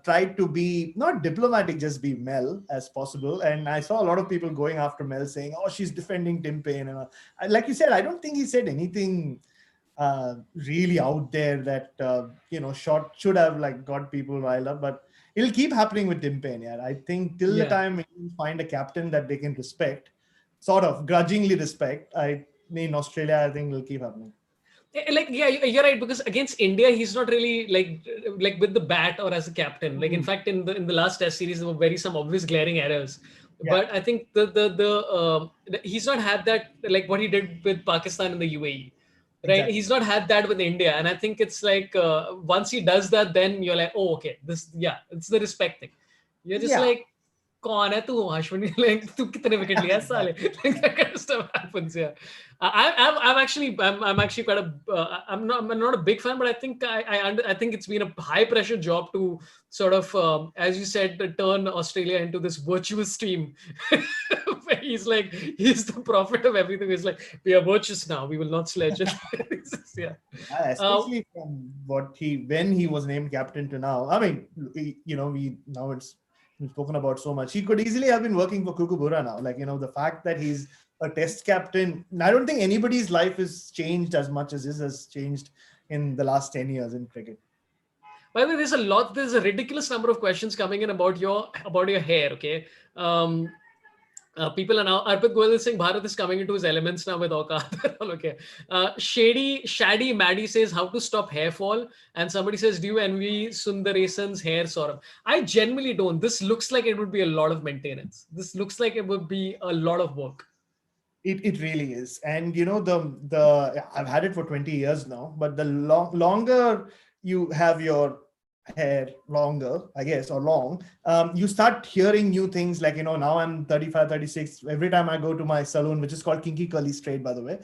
tried to be not diplomatic, just be Mel as possible. And I saw a lot of people going after Mel saying, oh, she's defending Tim Paine. And like you said, I don't think he said anything really out there that, should have like got people riled up. But it'll keep happening with Tim Paine. Yeah. I think till the time you find a captain that they can respect, sort of grudgingly respect, in Australia, I think it'll keep happening. Like, yeah, you're right, because against India, he's not really like with the bat or as a captain. Like, in fact, in the last test series, there were some obvious glaring errors. Yeah. But I think he's not had that, like what he did with Pakistan and the UAE. Right, exactly. He's not had that with India, and I think it's like once he does that, then you're like, oh, okay, it's the respect thing. You're just like, "Kaun hai tu, Ashwin?" Like, "Tu kitne wicket liya, saale?" Like that kind of stuff happens. Yeah, I'm actually quite I'm not a big fan, but I think I think it's been a high pressure job to sort of, as you said, to turn Australia into this virtuous team. He's the prophet of everything. He's like, we are virtuous now. We will not sledge it. Especially from when he was named captain to now. I mean, it's been spoken about so much. He could easily have been working for Kukubura now. Like, the fact that he's a test captain. I don't think anybody's life has changed as much as his has changed in the last 10 years in cricket. By the way, there's a ridiculous number of questions coming in about your hair. Okay. People are now, Arpit Goel is saying Bharat is coming into his elements now with Aukat. Okay. Shady Maddie says how to stop hair fall. And somebody says, do you envy Sundaresan's hair, Saurabh? I genuinely don't. This looks like it would be a lot of maintenance. This looks like it would be a lot of work. It really is. And I've had it for 20 years now, but the longer you have your hair longer, I guess, or long, you start hearing new things. Like, now I'm 35, 36. Every time I go to my salon, which is called Kinky Curly Straight, by the way,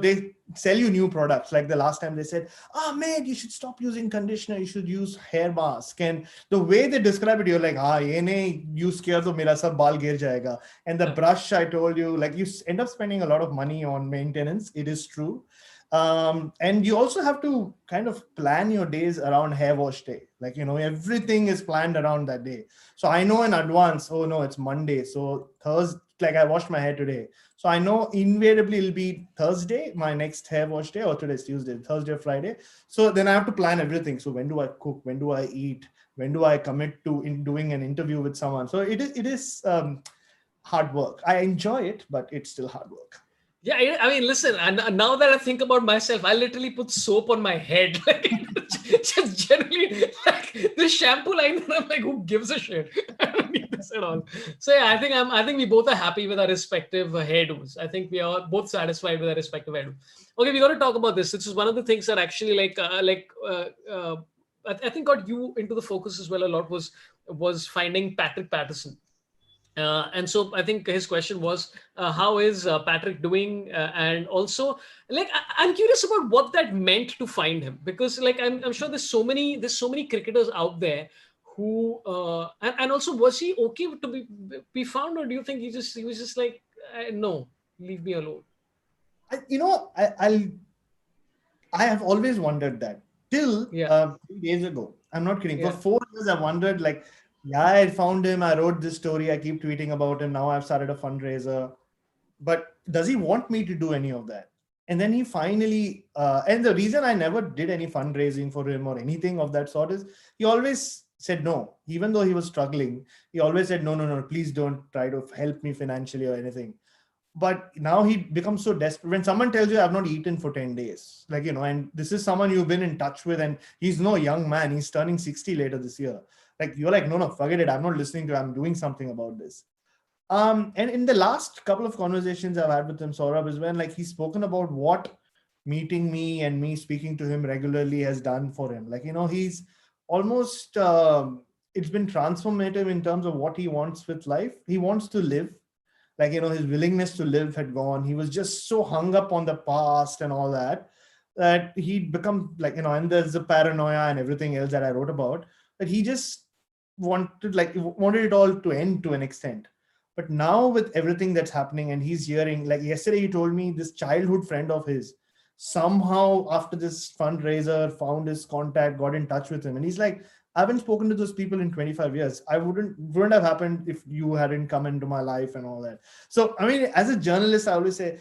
they sell you new products. Like the last time they said, mate, you should stop using conditioner. You should use hair mask. And the way they describe it, you're like, ye nahi use kiya to mera sab baal gir jayega. And the brush, I told you, like you end up spending a lot of money on maintenance. It is true. And you also have to kind of plan your days around hair wash day. Like, everything is planned around that day. So I know in advance, oh no, it's Monday. So Thursday, like I washed my hair today. So I know invariably it'll be Thursday, my next hair wash day, or today's Tuesday, Thursday or Friday. So then I have to plan everything. So when do I cook? When do I eat? When do I commit to in doing an interview with someone? So it is hard work. I enjoy it, but it's still hard work. Yeah, I mean, listen, and now that I think about myself, I literally put soap on my head. Like, just generally, like the shampoo line, and I'm like, who gives a shit? I don't need this at all. So yeah, I think we both are happy with our respective hairdos. I think we are both satisfied with our respective hairdos. Okay, we got to talk about this. This is one of the things that actually, I think got you into the focus as well a lot was finding Patrick Patterson. And so I think his question was, how is Patrick doing? And also, like, I'm curious about what that meant to find him, because, like, I'm sure there's so many cricketers out there who, and also, was he okay to be found, or do you think he was just like, no, leave me alone? I have always wondered that till 3 days ago. I'm not kidding. For 4 years, I wondered, like, yeah, I found him. I wrote this story. I keep tweeting about him. Now I've started a fundraiser. But does he want me to do any of that? And then he finally, and the reason I never did any fundraising for him or anything of that sort is he always said no. Even though he was struggling, he always said, no, please don't try to help me financially or anything. But now he becomes so desperate. When someone tells you, I've not eaten for 10 days, like, and this is someone you've been in touch with, and he's no young man. He's turning 60 later this year. Like, you're like, no, forget it. I'm not listening to it. I'm doing something about this. And in the last couple of conversations I've had with him, Saurabh, is when, like, he's spoken about what meeting me and me speaking to him regularly has done for him. Like, he's almost, it's been transformative in terms of what he wants with life. He wants to live. Like, his willingness to live had gone. He was just so hung up on the past and all that he'd become like, and there's the paranoia and everything else that I wrote about, that he just wanted it all to end to an extent. But now with everything that's happening, and he's hearing, like yesterday he told me this childhood friend of his somehow after this fundraiser found his contact, got in touch with him, and he's like, I haven't spoken to those people in 25 years. I wouldn't have happened if you hadn't come into my life and all that. So I mean, as a journalist, I always say,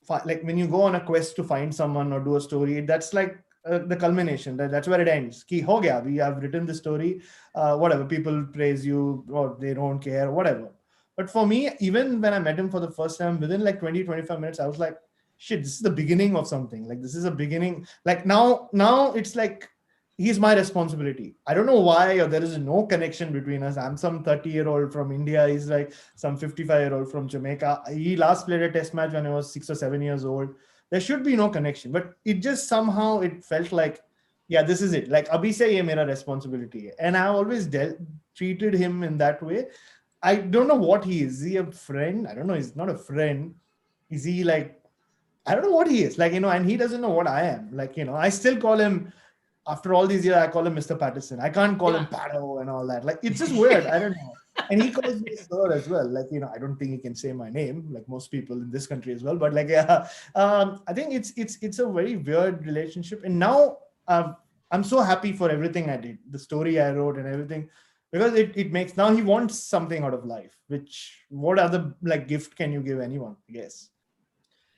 like, when you go on a quest to find someone or do a story, that's like the culmination. That's where it ends. Ki ho gaya, we have written the story, whatever, people praise you or they don't care, whatever. But for me, even when I met him for the first time, within like 20-25 minutes, I was like, shit, this is the beginning of something. Like, this is a beginning. Like, now it's like, he's my responsibility. I don't know why, or there is no connection between us. I'm some 30-year-old from India. He's like some 55-year-old from Jamaica. He last played a test match when I was 6 or 7 years old. There should be no connection, but it just somehow, it felt like, yeah, this is it. Like, abhi se ye mera responsibility. And I always treated him in that way. I don't know what he is. Is he a friend? I don't know. He's not a friend. Is he like, I don't know what he is. Like, and he doesn't know what I am. Like, I still call him, after all these years, I call him Mr. Patterson. I can't call him Pato and all that. Like, it's just weird. I don't know. And he calls me sir as well. Like, I don't think he can say my name, like most people in this country as well. But like, I think it's a very weird relationship. And now I'm so happy for everything I did, the story I wrote and everything, because it makes, now he wants something out of life, which, what other like gift can you give anyone, I guess?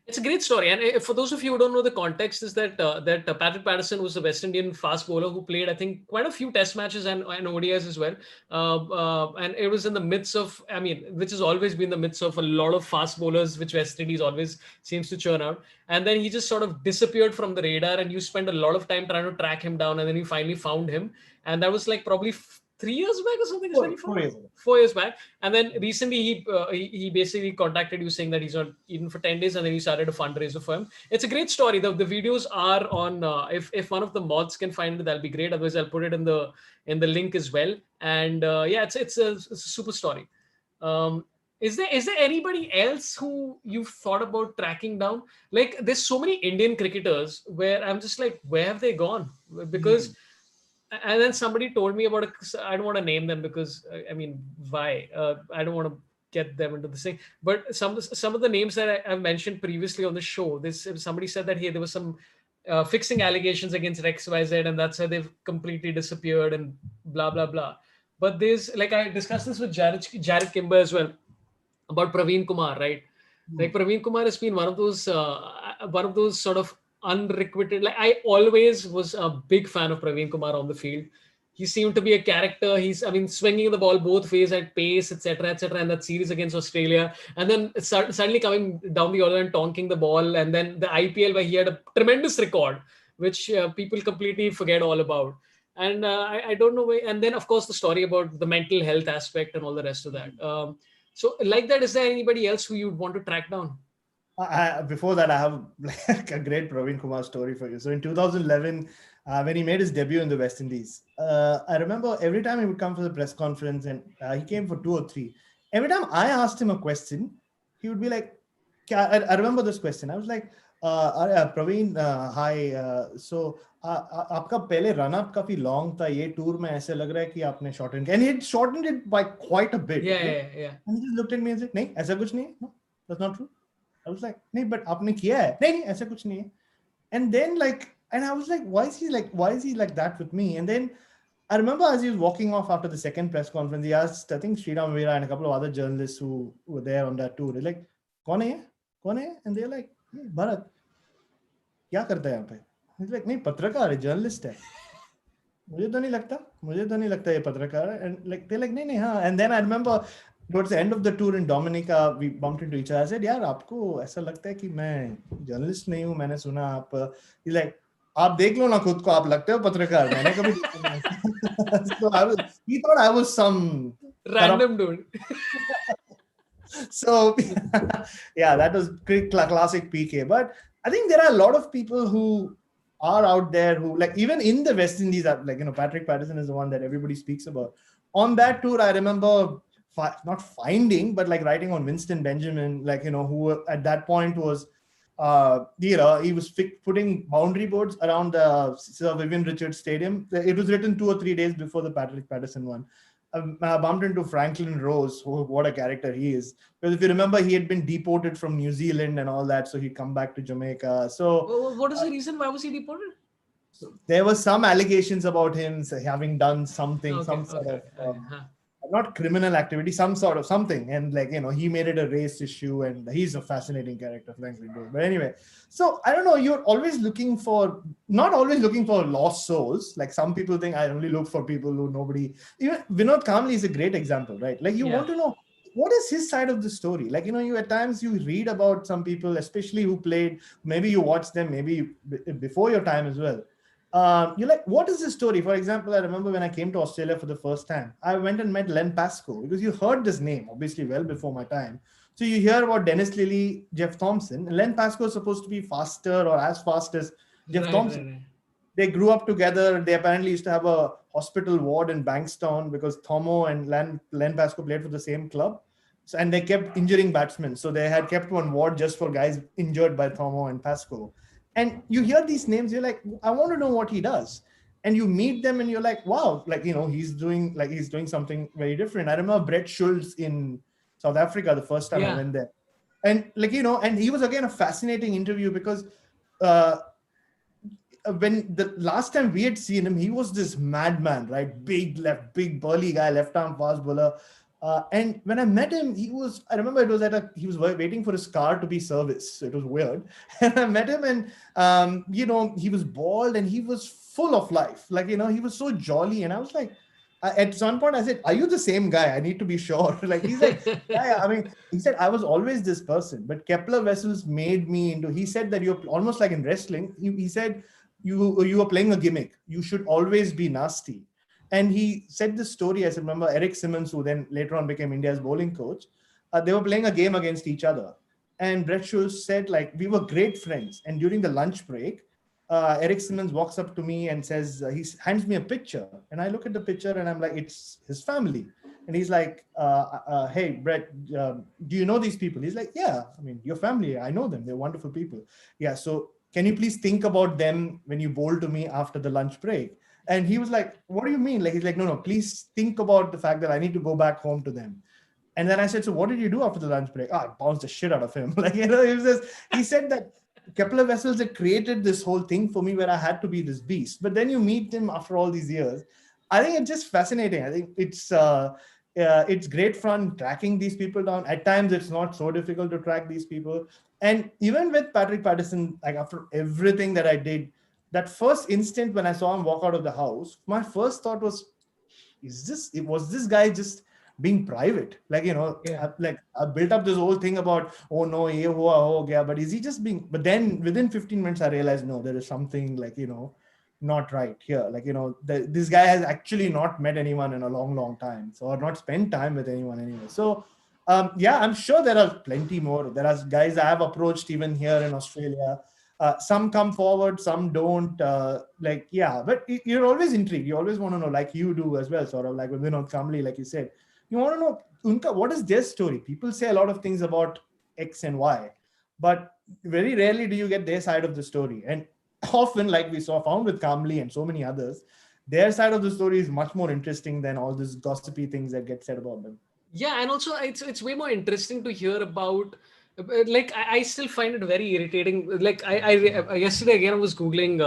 It's a great story, and for those of you who don't know the context, is that Patrick Patterson was a West Indian fast bowler who played, I think, quite a few Test matches and ODIs as well. And it was in the midst of, I mean, which has always been the midst of a lot of fast bowlers, which West Indies always seems to churn out. And then he just sort of disappeared from the radar, and you spent a lot of time trying to track him down, and then you finally found him. And that was like probably 3 years back or something. Four 24? years ago. 4 years back. And then recently he basically contacted you saying that he's not even for 10 days, and then he started a fundraiser for him. It's a great story. The videos are on, if one of the mods can find it, that'll be great. Otherwise I'll put it in the link as well. And yeah, it's a super story. Is there anybody else who you've thought about tracking down? Like, there's so many Indian cricketers where I'm just like, where have they gone? Because and then somebody told me about I don't want to name them because I mean, why? I don't want to get them into this thing. But some of the names that I've mentioned previously on the show, somebody said that, hey, there was some fixing allegations against XYZ, and that's why they've completely disappeared and blah blah blah. But there's, like, I discussed this with Jared Kimber as well about Praveen Kumar, right? Like, Praveen Kumar has been one of those sort of unrequited. Like, I always was a big fan of Praveen Kumar on the field. He seemed to be a character. Swinging the ball both ways at pace, etc., etc. And that series against Australia, and then suddenly coming down the order and tonking the ball, and then the IPL where he had a tremendous record, which people completely forget all about. And I don't know why. And then, of course, the story about the mental health aspect and all the rest of that. So like that, is there anybody else who you'd want to track down? Before that, I have like a great Praveen Kumar story for you. So in 2011, when he made his debut in the West Indies, I remember every time he would come for the press conference, and he came for 2 or 3. Every time I asked him a question, he would be like, I remember this question. I was like, Praveen, hi. So आपका पहले run up काफी long था, ये tour में ऐसे लग रहा है कि आपने shortened, and he had shortened it by quite a bit. Yeah. And he just looked at me and said, नहीं ऐसा कुछ नहीं, no, that's not true. I was like, नहीं, but आपने किया है, नहीं ऐसा कुछ नहीं है. And then and I was like, why is he like that with me? And then I remember as he was walking off after the second press conference, he asked, I think Sriram Veera and a couple of other journalists who were there on that tour, they're like, कौन है? And they're like, hey, Bharat, क्या करता है यहाँ पे? He's like, नहीं, पत्रकार है, जर्नलिस्ट है. मुझे तो नहीं लगता ये पत्रकार है. And like, they're like, नहीं, हाँ. And then I remember towards the end of the tour in Dominica, we bumped into each other. I said, यार, आपको ऐसा लगता है कि मैं जर्नलिस्ट नहीं हूँ, मैंने सुना आप. He's like, आप देख लो ना खुद को, आप लगते हो पत्रकार, मैंने कभी देखा नहीं. So he thought I was some random dude. So yeah, that was classic PK. But I think there are a lot of people who are out there who, like, even in the West Indies, like, Patrick Patterson is the one that everybody speaks about. On that tour, I remember not finding, but like writing on Winston Benjamin, like, who at that point was, he was putting boundary boards around the Sir Vivian Richards Stadium. It was written 2 or 3 days before the Patrick Patterson one. I bumped into Franklin Rose, what a character he is. Because if you remember, he had been deported from New Zealand and all that, so he'd come back to Jamaica. So, what is the reason? Why was he deported? So there were some allegations about him having done something, not criminal activity, some sort of something. And like, he made it a race issue, and he's a fascinating character, frankly. But anyway, so I don't know, you're always not always looking for lost souls. Like some people think I only look for people who nobody, even Vinod Kambli is a great example, right? Like you want to know, what is his side of the story? Like, you at times you read about some people, especially who played, maybe you watched them, maybe before your time as well. You're like, what is the story? For example, I remember when I came to Australia for the first time, I went and met Len Pascoe, because you heard this name, obviously, well before my time. So you hear about Dennis Lillee, Jeff Thompson. Len Pascoe is supposed to be faster or as fast as Jeff Thompson. Right. They grew up together. They apparently used to have a hospital ward in Bankstown because Thomo and Len Pascoe played for the same club. So, and they kept injuring batsmen. So they had kept one ward just for guys injured by Thomo and Pascoe. And you hear these names, you're like, I want to know what he does. And you meet them and you're like, wow, like, he's doing something very different. I remember Brett Schultz in South Africa the first time I went there. And like, and he was again a fascinating interview because when the last time we had seen him, he was this madman, right? Big burly guy, left arm fast bowler. And when I met him, I remember it was he was waiting for his car to be serviced. So it was weird. And I met him and, he was bald and he was full of life. Like, he was so jolly. And I was like, at some point I said, are you the same guy? I need to be sure. Like, he's like, yeah. I mean, he said, I was always this person, but Kepler Vessels made me into, he said that you're almost like in wrestling. He said, you are playing a gimmick. You should always be nasty. And he said this story. I said, remember Eric Simmons, who then later on became India's bowling coach. They were playing a game against each other. And Brett Schultz said, like, we were great friends. And during the lunch break, Eric Simmons walks up to me and says, he hands me a picture. And I look at the picture and I'm like, it's his family. And he's like, hey, Brett, do you know these people? He's like, yeah, I mean, your family, I know them. They're wonderful people. Yeah, so can you please think about them when you bowl to me after the lunch break? And he was like, what do you mean? Like, he's like, no, please think about the fact that I need to go back home to them. And then I said, so what did you do after the lunch break? I bounced the shit out of him. Like, it was just, he said that Kepler Vessels had created this whole thing for me where I had to be this beast. But then you meet him after all these years. I think it's just fascinating. I think it's great fun tracking these people down. At times, it's not so difficult to track these people. And even with Patrick Patterson, like after everything that I did, that first instant when I saw him walk out of the house, my first thought was, was this guy just being private? Like, I built up this whole thing about, oh no, ye hua ho gaya, but is he just being, but then within 15 minutes, I realized, no, there is something like, not right here. Like, this guy has actually not met anyone in a long, long time. So, or not spent time with anyone anyway. So, I'm sure there are plenty more. There are guys I have approached even here in Australia. Some come forward, some don't. But you're always intrigued. You always want to know, like you do as well, sort of like with Vinod Kambli, like you said. You want to know, Unka, what is their story? People say a lot of things about X and Y, but very rarely do you get their side of the story. And often, like we found with Kambli and so many others, their side of the story is much more interesting than all these gossipy things that get said about them. Yeah, and also it's way more interesting to hear about. Like I still find it very irritating. Like I yesterday again I was googling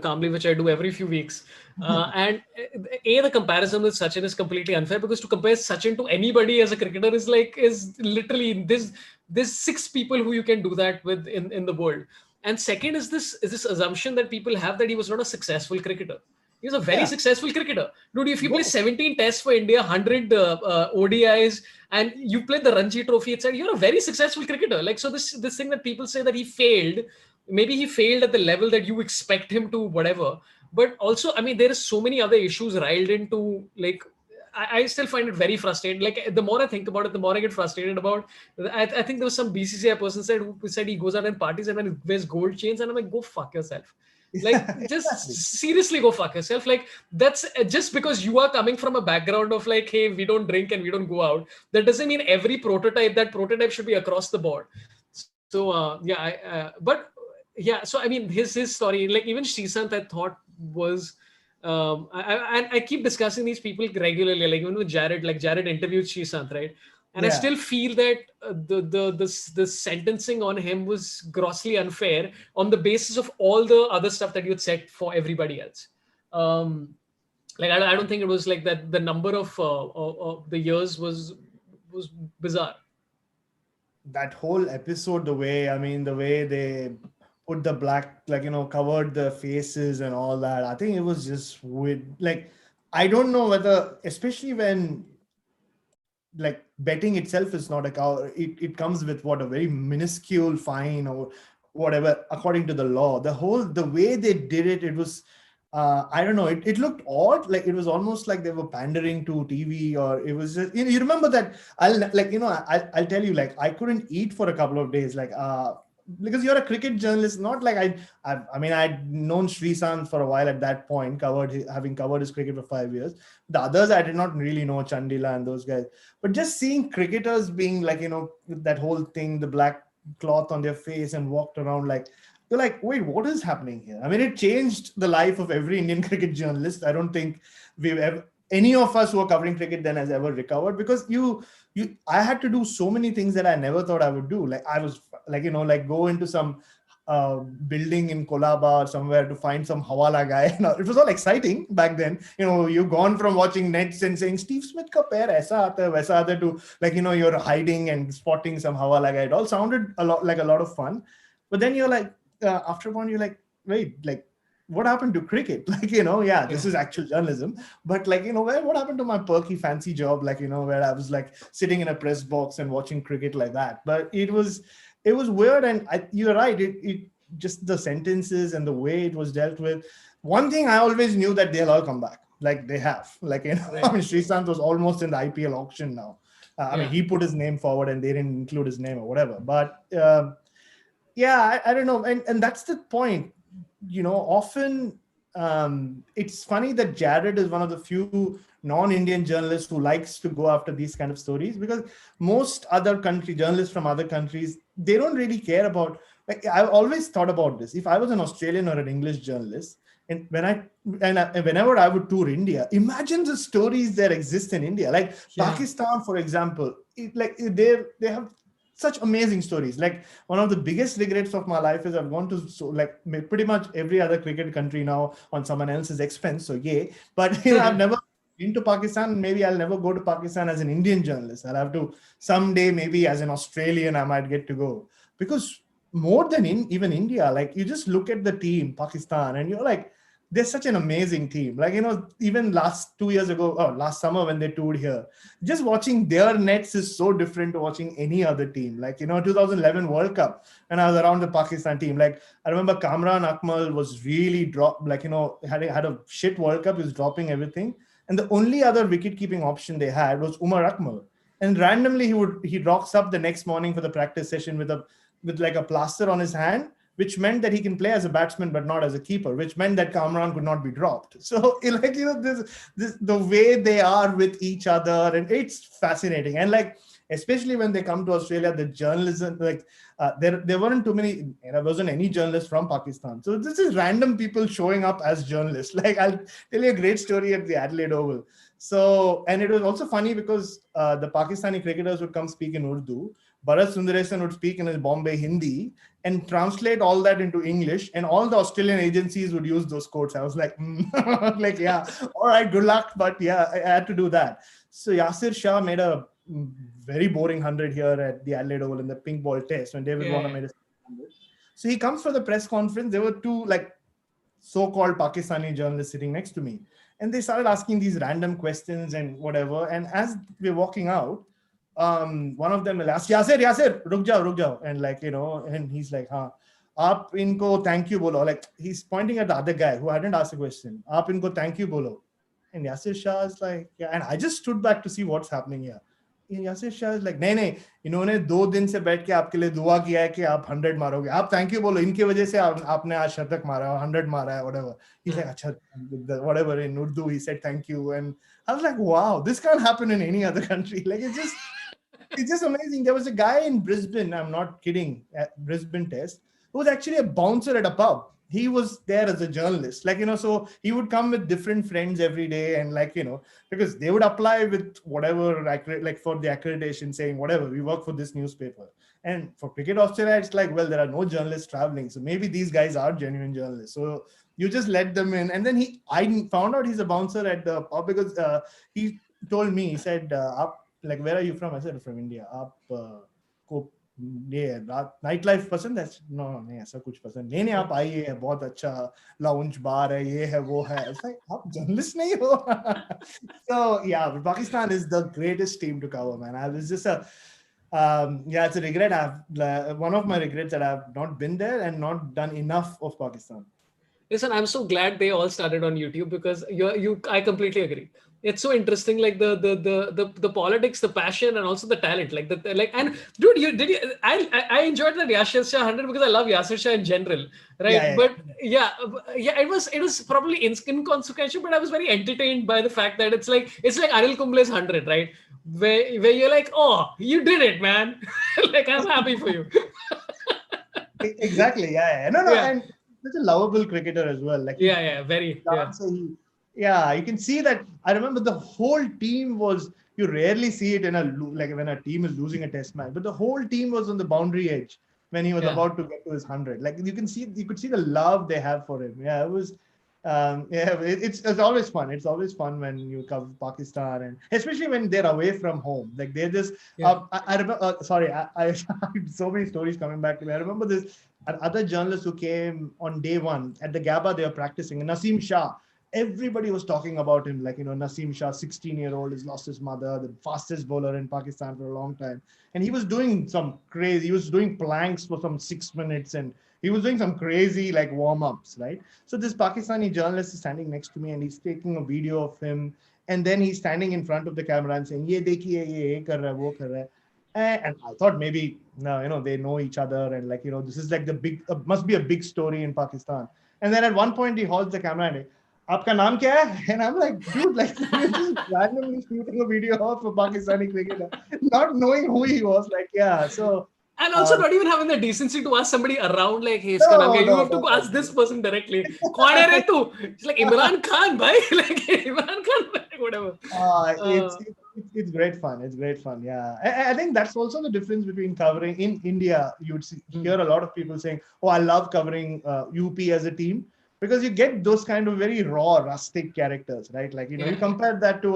Kambli, which I do every few weeks, and the comparison with Sachin is completely unfair, because to compare Sachin to anybody as a cricketer is literally there's 6 people who you can do that with in the world. And second is this assumption that people have that he was not a successful cricketer. He was a very successful cricketer. Dude, if you play 17 tests for India, 100 ODIs, and you play the Ranji Trophy, etc., you're a very successful cricketer. Like, so this thing that people say that he failed, maybe he failed at the level that you expect him to, whatever. But also, I mean, there is so many other issues riled into, like, I still find it very frustrating. Like, the more I think about it, the more I get frustrated about. I think there was some BCCI person who said he goes out and parties and then wears gold chains, and I'm like, go fuck yourself. Like, just seriously go fuck yourself. Like, that's just because you are coming from a background of like, hey, we don't drink and we don't go out, that doesn't mean every that prototype should be across the board. So so I mean, his story, like even Srisant, I thought was I keep discussing these people regularly, like even with Jared, like Jared interviewed Srisant, right? And I still feel that the sentencing on him was grossly unfair on the basis of all the other stuff that you'd said for everybody else. Like I don't think it was like that. The number of the years was bizarre. That whole episode, the way they put the black, like, covered the faces and all that, I think it was just weird. Like, I don't know whether, especially when, like, betting itself is not it comes with a very minuscule fine or whatever according to the law. The way they did it, it was I don't know, it looked odd. Like, it was almost like they were pandering to TV, or it was just, you remember that I'll tell you, like, I couldn't eat for a couple of days, like because you're a cricket journalist, not like I mean, I'd known Srisant for a while at that point, having covered his cricket for 5 years. The others I did not really know, Chandila and those guys. But just seeing cricketers being like, with that whole thing, the black cloth on their face and walked around, like, you're like, wait, what is happening here? I mean, it changed the life of every Indian cricket journalist. I don't think any of us who are covering cricket then has ever recovered, because I had to do so many things that I never thought I would do. Like, I was like, like go into some building in Colaba or somewhere to find some Hawala guy. It was all exciting back then. You've gone from watching nets and saying Steve Smith ka pair aisa aata hai, waisa aata hai, to, like, you're hiding and spotting some Hawala guy. It all sounded a lot of fun. But then you're like, after one, you're like, wait, like, what happened to cricket? Like, this is actual journalism. But, like, what happened to my perky fancy job? Like, where I was like sitting in a press box and watching cricket like that. But it was weird. And you're right. It just, the sentences and the way it was dealt with. One thing I always knew, that they'll all come back. like they have. Like, I Right. mean, Srisanth was almost in the IPL auction now. I mean, he put his name forward and they didn't include his name or whatever. But I don't know. And that's the point. Often it's funny that Jared is one of the few non-Indian journalists who likes to go after these kind of stories, because most other country journalists from other countries, they don't really care about, like, I've always thought about this. If I was an Australian or an English journalist, and whenever I would tour India, imagine the stories that exist in India. Like Pakistan, for example, they have such amazing stories. Like, one of the biggest regrets of my life is I've gone to pretty much every other cricket country now on someone else's expense. So yay. But I've never been to Pakistan. Maybe I'll never go to Pakistan as an Indian journalist. I'll have to someday, maybe as an Australian, I might get to go. Because more than even India, like, you just look at the team, Pakistan, and you're like, they're such an amazing team. Like, even last summer when they toured here, just watching their nets is so different to watching any other team. Like, 2011 World Cup, and I was around the Pakistan team. Like, I remember Kamran Akmal was really dropped, like, had a shit World Cup, he was dropping everything. And the only other wicket-keeping option they had was Umar Akmal. And randomly he rocks up the next morning for the practice session with like a plaster on his hand, which meant that he can play as a batsman but not as a keeper, which meant that Kamran could not be dropped. So, this the way they are with each other, and it's fascinating. And like, especially when they come to Australia, the journalism, like, there wasn't any journalists from Pakistan. So this is random people showing up as journalists. Like, I'll tell you a great story at the Adelaide Oval. So, and it was also funny because the Pakistani cricketers would come speak in Urdu. Bharat Sundaresan would speak in his Bombay Hindi and translate all that into English, and all the Australian agencies would use those quotes. I was like, like, yeah, all right, good luck. But yeah, I had to do that. So Yasir Shah made a very boring 100 here at the Adelaide Oval in the pink ball test when David Warner made a 100. So he comes for the press conference. There were two like so-called Pakistani journalists sitting next to me, and they started asking these random questions and whatever. And as we're walking out, one of them will ask, Yasir, ruk jao. And like, and he's like, aap inko thank you bolo. Like, he's pointing at the other guy who hadn't asked a question. Aap inko thank you bolo. And Yasir Shah is like, yeah. And I just stood back to see what's happening here. And Yasir Shah is like, नहीं, इन्होंने 2 दिन से बैठ के आपके लिए दुआ किया है कि आप 100 मारोगे. आप thank you बोलो. इनकी वजह से आपने आज शतक मारा, 100 मारा है, whatever. He's like, अच्छा, whatever, in Urdu he said thank you. And I was like, wow, this can't happen in any other country. Like, it's just amazing. There was a guy in Brisbane, I'm not kidding, at Brisbane Test, who was actually a bouncer at a pub. He was there as a journalist, like, so he would come with different friends every day, and like, because they would apply with whatever, like for the accreditation saying, whatever, we work for this newspaper. And for Cricket Australia, it's like, well, there are no journalists traveling. So maybe these guys are genuine journalists. So you just let them in. And then I found out he's a bouncer at the pub because he told me, he said, like, where are you from? I said, from India. Night life पसंद है? No नहीं, ऐसा कुछ पसंद नहीं. आप आइए, बहुत अच्छा लाउंज बार है, ये है वो है. आप जर्नलिस्ट नहीं हो? So yeah, Pakistan is the greatest team to cover, man. I was just it's a regret. One of my regrets that I've not been there and not done enough of Pakistan. Listen, I'm so glad they all started on YouTube, because I completely agree. It's so interesting, like the politics, the passion, and also the talent. And dude, I enjoyed that Yasir Shah 100 because I love Yasir Shah in general, right? It was probably inconsequential, but I was very entertained by the fact that it's like Anil Kumble's 100, right? Where you're like, oh, you did it, man. Like, I'm happy for you. Exactly. Yeah. No. Yeah. And such a lovable cricketer as well. Like, very. You can see that. I remember the whole team was. You rarely see it in when a team is losing a test match, but the whole team was on the boundary edge when he was about to get to his 100. Like, you could see the love they have for him. Yeah, it was. It's always fun. It's always fun when you cover Pakistan, and especially when they're away from home. Like, they're just. I remember. I so many stories coming back to me. I remember this. Other journalists who came on day one at the Gabba, they were practicing. And Naseem Shah, everybody was talking about him. Like, Naseem Shah, 16-year-old, has lost his mother, the fastest bowler in Pakistan for a long time. And he was doing some crazy, he was doing planks for some 6 minutes. And he was doing some crazy like warm-ups, right? So this Pakistani journalist is standing next to me and he's taking a video of him, and then he's standing in front of the camera and saying, "Ye dekhiye, ye kar raha hai, wo kar raha hai." And I thought maybe no, they know each other, and like this is like the big must be a big story in Pakistan. And then at one point he holds the camera and "Aapka naam kya hai?" And I'm like, dude, like you're just randomly shooting a video of a Pakistani cricketer, not knowing who he was. Like, yeah, so. And also not even having the decency to ask somebody around, like, hey, No, iska naam kya hai? You have no, to ask no. this person directly. Kaun hai re tu? It's like Imran Khan, bhai. Like Imran Khan, whatever. It's great fun. It's great fun. Yeah, I think that's also the difference between covering in India. You'd hear a lot of people saying, "Oh, I love covering UP as a team," because you get those kind of very raw, rustic characters, right? Like you compare that to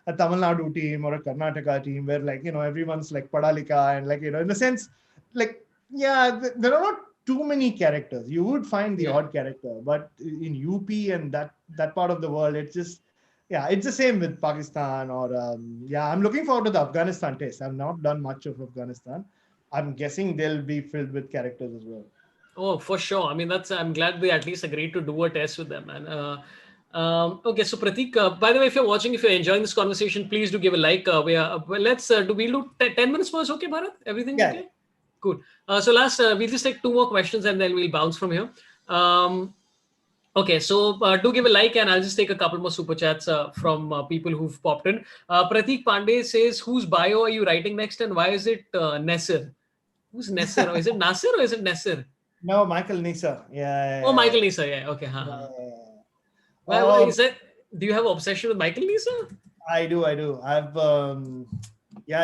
a Tamil Nadu team or a Karnataka team where like everyone's like pada likha and like in a sense, like there are not too many characters. You would find the odd character, but in UP and that part of the world, it's just. Yeah, it's the same with Pakistan or I'm looking forward to the Afghanistan test. I've not done much of Afghanistan. I'm guessing they'll be filled with characters as well. Oh, for sure. I mean, I'm glad they at least agreed to do a test with them, man. Okay, so Pratik, by the way, if you're watching, if you're enjoying this conversation, please do give a like. Let's we'll do 10 minutes first, okay, Bharat? Everything okay? Cool. So we'll just take 2 more questions and then we'll bounce from here. Okay, so do give a like, and I'll just take a couple more super chats from people who've popped in. Pratik Pandey says, whose bio are you writing next, and why is it Nesser? Who's Nesser? Or is it Nasser or is it Nesser? No, Michael Nesser. Yeah. Oh, Michael Nesser. Yeah. Okay. Well, is it? Do you have an obsession with Michael Nesser? I do. I've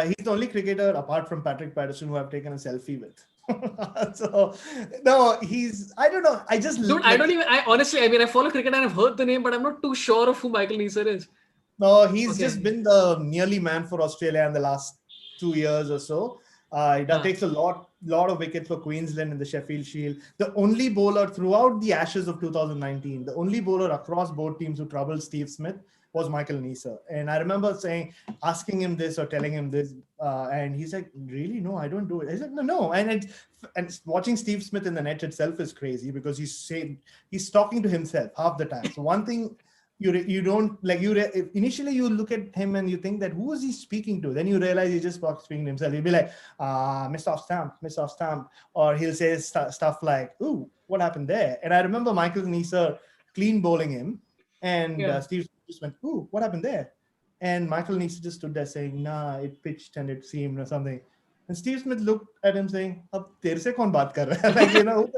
he's the only cricketer apart from Patrick Patterson who I've taken a selfie with. So no, I don't know. I just dude, I honestly, I mean, I follow cricket and I've heard the name, but I'm not too sure of who Michael Nesser is. No, he's just been the nearly man for Australia in the last 2 years or so. He takes a lot of wickets for Queensland in the Sheffield Shield. The only bowler throughout the Ashes of 2019, the only bowler across both teams who troubled Steve Smith was Michael Nesser. And I remember asking him this or telling him this, and he's like, really? No, I don't do it. I said, no. And watching Steve Smith in the net itself is crazy because he's talking to himself half the time. So one thing you don't like, initially you look at him and you think that who is he speaking to? Then you realize he's just speaking to himself. He'll be like, miss off stamp. Or he'll say stuff like, ooh, what happened there? And I remember Michael Nesser clean bowling him. And Steve just went, ooh, what happened there? And Michael Nesser just stood there saying, nah, it pitched and it seemed or something. And Steve Smith looked at him saying, ab tere se kaun baat kar raha hai? Like,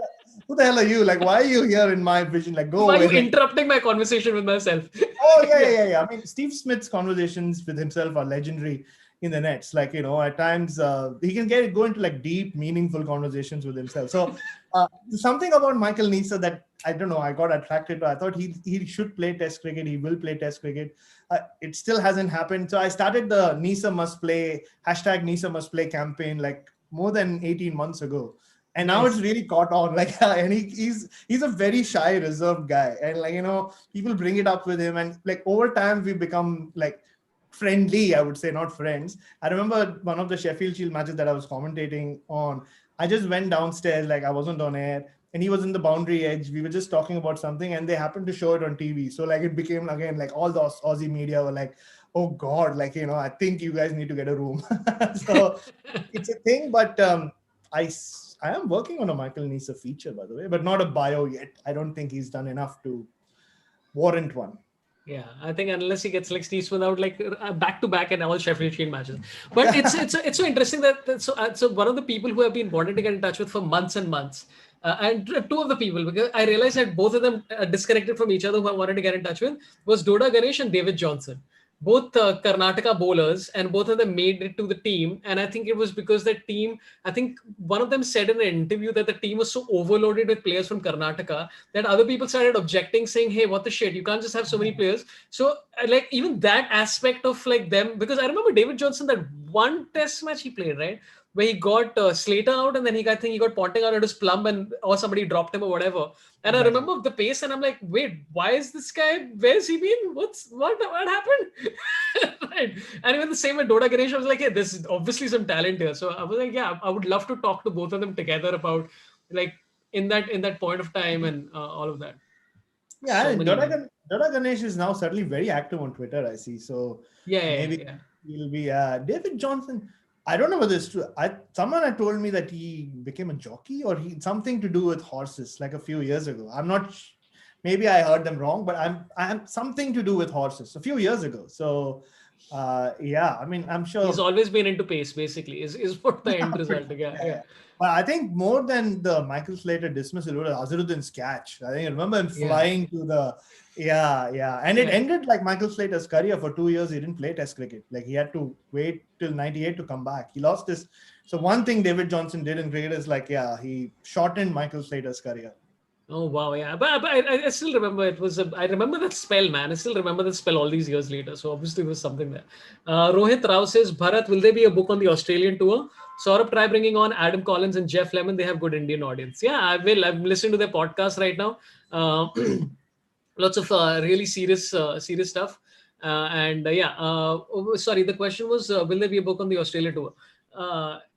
who the hell are you? Like, why are you here in my vision? Like, go away. Why are you interrupting my conversation with myself? Oh, yeah. I mean, Steve Smith's conversations with himself are legendary in the nets. Like, at times he can go into like deep, meaningful conversations with himself. So something about Michael Nesser that, I don't know, I got attracted to. I thought he should play test cricket. He will play test cricket. It still hasn't happened. So I started the Nesser must play, #Nesser must play campaign like more than 18 months ago. And now it's really caught on. Like, and he's a very shy, reserved guy. And like, people bring it up with him. And like over time, we've become like friendly, I would say, not friends. I remember one of the Sheffield Shield matches that I was commentating on. I just went downstairs, like I wasn't on air. And he was in the boundary edge. We were just talking about something and they happened to show it on TV. So like it became, again, like all the Aussie media were like, oh God, like, I think you guys need to get a room. So it's a thing, but I am working on a Michael Nesser feature, by the way, but not a bio yet. I don't think he's done enough to warrant one. Yeah, I think unless he gets like Steve Smith out like back to back and all Sheffield Shield matches. But it's so interesting that so one of the people who have been wanting to get in touch with for months and months, and 2 of the people, because I realized that both of them disconnected from each other who I wanted to get in touch with was Dodda, Ganesh and David Jonson. Both Karnataka bowlers, and both of them made it to the team. And I think it was because that team, I think one of them said in an interview that the team was so overloaded with players from Karnataka that other people started objecting, saying, hey, what the shit? You can't just have so many players. So like even that aspect of like them, because I remember David Jonson, that one test match he played, right? Where he got Slater out and then I think he got Ponting out at his plum or somebody dropped him or whatever. And I remember the pace and I'm like, wait, why is this guy, where's he been? What happened? Right. And even the same with Dodda, Ganesh, I was like, hey, there's obviously some talent here. So I was like, yeah, I would love to talk to both of them together about like in that point of time and all of that. Yeah, So and many. Dodda Ganesh is now suddenly very active on Twitter, I see. So Yeah, yeah, maybe yeah. he'll be David Jonson. I don't know whether it's true. Someone had told me that he became a jockey or he something to do with horses like a few years ago. I'm not. Maybe I heard them wrong, but I'm something to do with horses a few years ago. So yeah, I mean, I'm He's sure. always been into pace, basically. Is what the end Pretty result. much, Yeah, yeah, yeah, yeah. But I think more than the Michael Slater dismissal, it was Azharuddin's catch. I think I remember him yeah, flying to the. Yeah, yeah. And it yeah. ended like Michael Slater's career for 2 years. He didn't play Test cricket. Like he had to wait till 98 to come back. He lost his. So one thing David Jonson did in cricket is like, yeah, he shortened Michael Slater's career. Oh wow, yeah. But I still remember it was. I remember that spell, man. I still remember that spell all these years later. So obviously, there was something there. Rohit Rao says, Bharat, will there be a book on the Australian tour? Saurabh, try bringing on Adam Collins and Jeff Lemon. They have good Indian audience. Yeah, I will. I'm listening to their podcast right now. Lots of really serious stuff. Sorry, the question was, will there be a book on the Australian tour?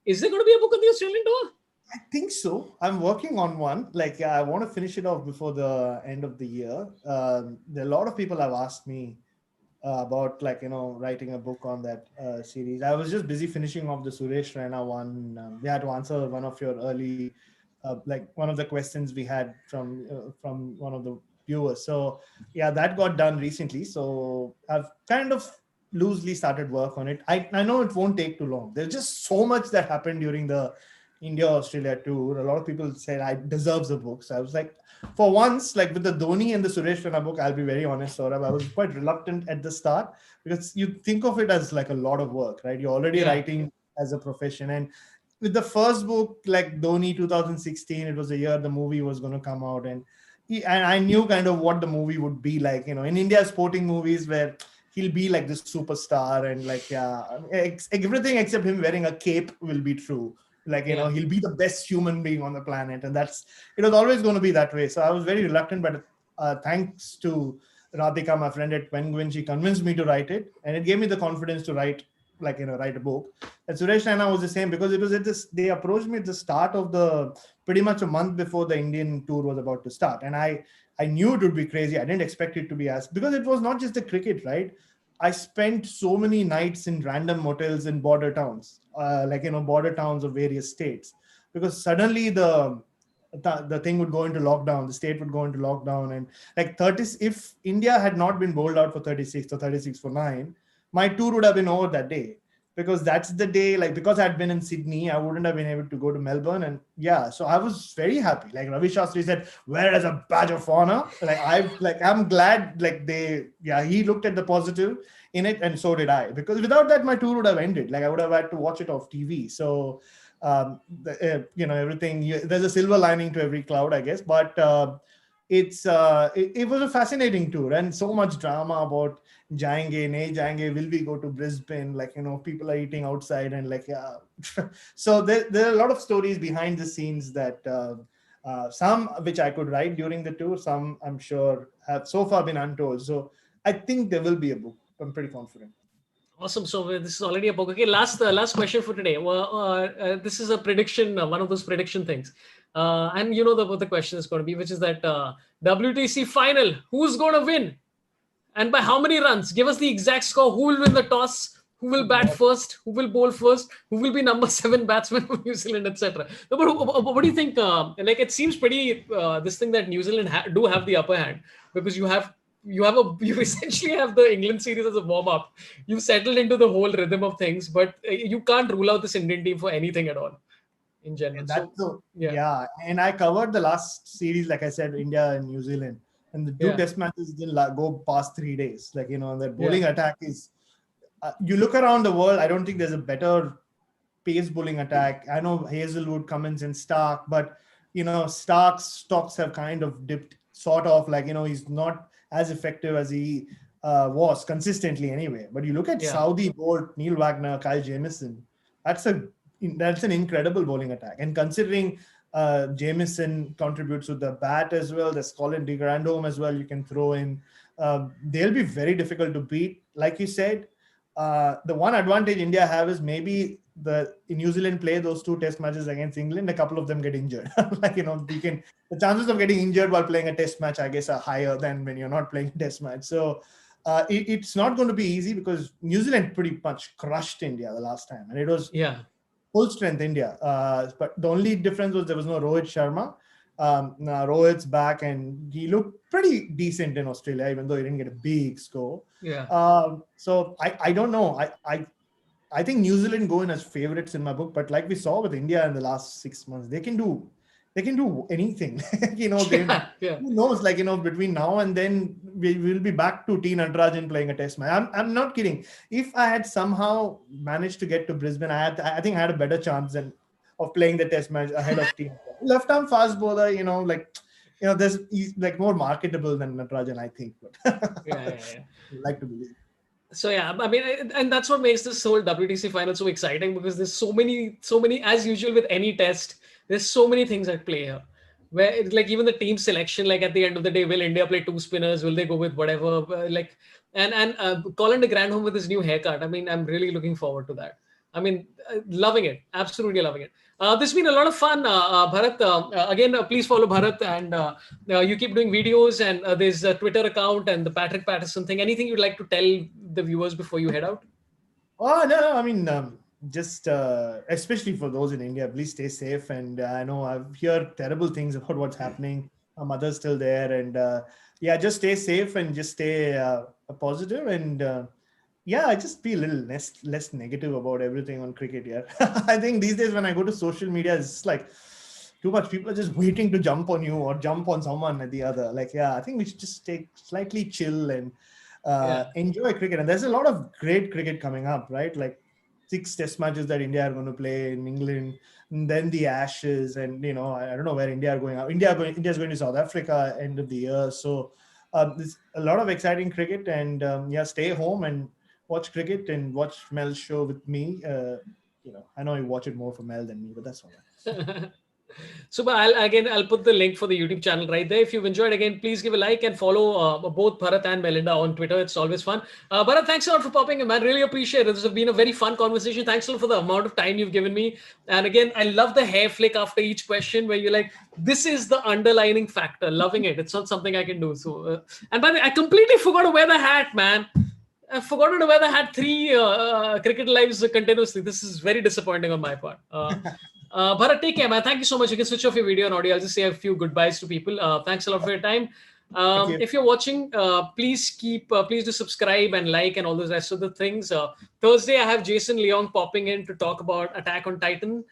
Is there going to be a book on the Australian tour? I think so. I'm working on one. Like I want to finish it off before the end of the year. There are a lot of people have asked me about writing a book on that series. I was just busy finishing off the Suresh Raina one. We had to answer one of your early, like one of the questions we had from one of the viewers. So yeah, that got done recently. So I've kind of loosely started work on it. I know it won't take too long. There's just so much that happened during the India Australia tour. A lot of people said I deserves a book. So I was like, for once, like with the Dhoni and the Suresh Raina book, I'll be very honest, Saurabh, I was quite reluctant at the start because you think of it as like a lot of work, right? You're already Yeah, writing as a profession. And with the first book, like Dhoni 2016, it was a year the movie was going to come out. And I knew kind of what the movie would be like, in India, sporting movies where he'll be like this superstar and like, yeah, everything except him wearing a cape will be true. Like, yeah. he'll be the best human being on the planet. And it was always going to be that way. So I was very reluctant, but thanks to Radhika, my friend at Penguin, she convinced me to write it. And it gave me the confidence to write a book. And Suresh Raina was the same because it was they approached me at the start of pretty much a month before the Indian tour was about to start. And I knew it would be crazy. I didn't expect it to be because it was not just the cricket, right? I spent so many nights in random motels in border towns, border towns of various states, because suddenly the thing would go into lockdown, the state would go into lockdown, and like 30. If India had not been bowled out for 36 or 36 for 9, my tour would have been over that day. Because that's the day, like, because I'd been in Sydney, I wouldn't have been able to go to Melbourne. And yeah, so I was very happy. Like Ravi Shastri said, wear it as a badge of honor. I'm glad, he looked at the positive in it, and so did I. Because without that, my tour would have ended. Like I would have had to watch it off TV. So, everything, there's a silver lining to every cloud, I guess. But it was a fascinating tour and so much drama about jayenge, nahi jayenge, will we go to Brisbane? People are eating outside and yeah. So there are a lot of stories behind the scenes that some which I could write during the tour, some I'm sure have so far been untold. So I think there will be a book. I'm pretty confident. Awesome. So this is already a book. Okay, last question for today. Well, this is a prediction, one of those prediction things. And you know what the question is going to be, which is that WTC final, who's going to win? And by how many runs? Give us the exact score. Who will win the toss? Who will bat first? Who will bowl first? Who will be number 7 batsman for New Zealand, etc. What do you think? It seems pretty this thing that New Zealand do have the upper hand, because you essentially have the England series as a warm up. You've settled into the whole rhythm of things, but you can't rule out this Indian team for anything at all in general. And Yeah. yeah. And I covered the last series, like I said, India and New Zealand. And the two test matches didn't go past 3 days. Their bowling attack is. You look around the world, I don't think there's a better pace bowling attack. I know Hazelwood, Cummins, and Stark, but Stark's stocks have kind of dipped, sort of he's not as effective as he was consistently anyway. But you look at Southee, Bolt, Neil Wagner, Kyle Jamieson. That's an incredible bowling attack. And considering Jamieson contributes with the bat as well, there's Colin de Grandhomme as well you can throw in. They'll be very difficult to beat. Like you said, the one advantage India have is maybe the New Zealand play those 2 test matches against England, a couple of them get injured. Like, the chances of getting injured while playing a test match, I guess, are higher than when you're not playing a test match. So it's not going to be easy because New Zealand pretty much crushed India the last time, and it was full strength India. But the only difference was there was no Rohit Sharma. Now Rohit's back, and he looked pretty decent in Australia, even though he didn't get a big score. So I don't know. I think New Zealand go in as favorites in my book, but like we saw with India in the last 6 months, they can do anything. Who knows? Like, between now and then, we will be back to T. Natarajan playing a test match. I'm not kidding. If I had somehow managed to get to Brisbane, I think I had a better chance of playing the test match ahead of T. Left arm fast bowler, there's he's like more marketable than Natarajan, I think. But I'd like to believe. So I mean, and that's what makes this whole WTC final so exciting, because there's so many, as usual with any test, there's so many things at play here. Where it's like even the team selection, like at the end of the day, will India play 2 spinners? Will they go with whatever? And Colin de Grandhomme with his new haircut. I mean, I'm really looking forward to that. I mean, loving it, absolutely loving it. This has been a lot of fun, Bharat. Again, please follow Bharat, and you keep doing videos, and there's a Twitter account and the Patrick Patterson thing. Anything you'd like to tell the viewers before you head out? Oh, no. I mean, just especially for those in India, please stay safe. And I know I've heard terrible things about what's happening. My mother's still there, and just stay safe and just stay positive. And I just be a little less negative about everything on cricket here. I think these days when I go to social media, it's like too much. People are just waiting to jump on you or jump on someone at the other. Like, I think we should just take slightly chill and enjoy cricket. And there's a lot of great cricket coming up, right? Like 6 test matches that India are going to play in England, and then the Ashes, and I don't know where India are going. India's going to South Africa end of the year. So there's a lot of exciting cricket, and stay home and watch cricket and watch Mel's show with me. I know you watch it more for Mel than me, but that's all right. So, I'll put the link for the YouTube channel right there. If you've enjoyed, again, please give a like and follow both Bharat and Melinda on Twitter. It's always fun. Bharat, thanks a lot for popping in, man. Really appreciate it. This has been a very fun conversation. Thanks a lot for the amount of time you've given me. And again, I love the hair flick after each question where you're like, this is the underlining factor. Loving it. It's not something I can do. So, and by the way, I completely forgot to wear the hat, man. I've forgotten to wear the hat 3 cricket lives continuously. This is very disappointing on my part. Bharat, take care, man. Thank you so much. You can switch off your video and audio. I'll just say a few goodbyes to people. Thanks a lot for your time. If you're watching, please do subscribe and like and all those rest of the things. Thursday, I have Jason Leong popping in to talk about Attack on Titan,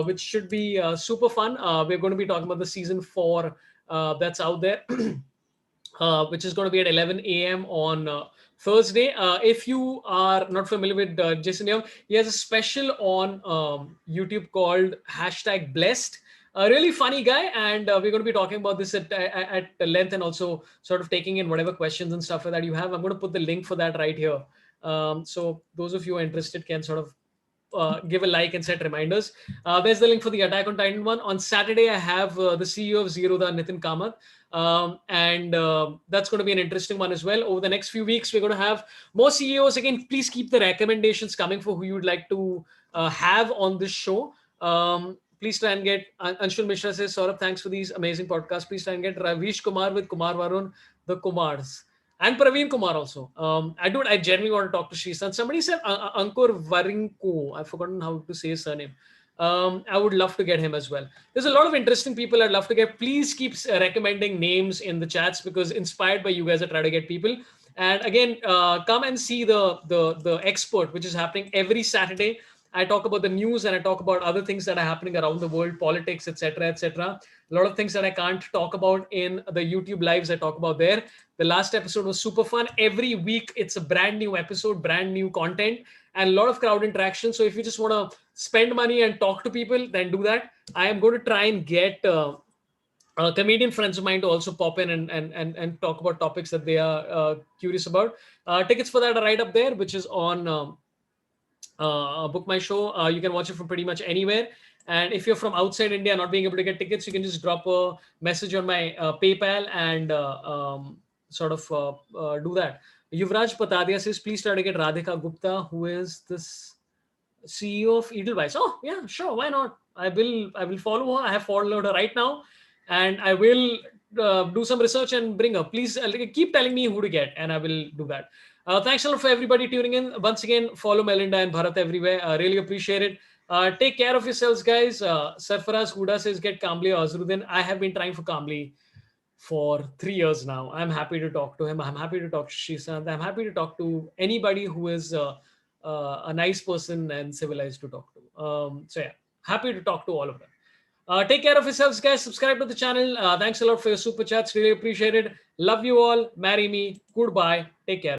which should be super fun. We're going to be talking about the season 4 that's out there, which is going to be at 11 a.m. on Thursday. If you are not familiar with Jason Young, he has a special on YouTube called #blessed. A really funny guy, and we're going to be talking about this at length, and also sort of taking in whatever questions and stuff that you have. I'm going to put the link for that right here. So those of you who are interested can sort of give a like and set reminders. There's the link for the Attack on Titan one. On Saturday, I have the CEO of Zerodha, Nitin Kamath. And that's going to be an interesting one as well. Over the next few weeks, we're going to have more CEOs. Again, please keep the recommendations coming for who you would like to have on this show. Please try and get Anshul Mishra says, Saurabh, thanks for these amazing podcasts. Please try and get Ravish Kumar with Kumar Varun, the Kumars. And Praveen Kumar also. I genuinely want to talk to Srisan. Somebody said Ankur Varinko. I've forgotten how to say his surname. I would love to get him as well. There's a lot of interesting people I'd love to get. Please keep recommending names in the chats, because inspired by you guys, I try to get people. And again, come and see the expert, which is happening every Saturday. I talk about the news and I talk about other things that are happening around the world, politics, etc., etc. A lot of things that I can't talk about in the YouTube lives I talk about there. The last episode was super fun. Every week, it's a brand new episode, brand new content, and a lot of crowd interaction. So if you just want to spend money and talk to people, then do that. I am going to try and get comedian friends of mine to also pop in and talk about topics that they are curious about. Tickets for that are right up there, which is on Book My Show. You can watch it from pretty much anywhere. And if you're from outside India, not being able to get tickets, you can just drop a message on my PayPal and do that. Yuvraj Patadia says, please try to get Radhika Gupta. Who is this CEO of Edelweiss. Oh yeah, sure, why not? I will follow her. I have followed her right now, and I will do some research and bring her. Please keep telling me who to get, and I will do that. Thanks a lot for everybody tuning in. Once again, follow Melinda and Bharat everywhere. I really appreciate it. Take care of yourselves, guys. Sarfaraz Huda says get Kambli or Azruddin. I have been trying for Kambli for 3 years now. I'm happy to talk to him. I'm happy to talk to Shisant. I'm happy to talk to anybody who is a nice person and civilized to talk to. So yeah, happy to talk to all of them. Take care of yourselves, guys. Subscribe to the channel. Thanks a lot for your super chats. Really appreciate it. Love you all. Marry me. Goodbye. Take care.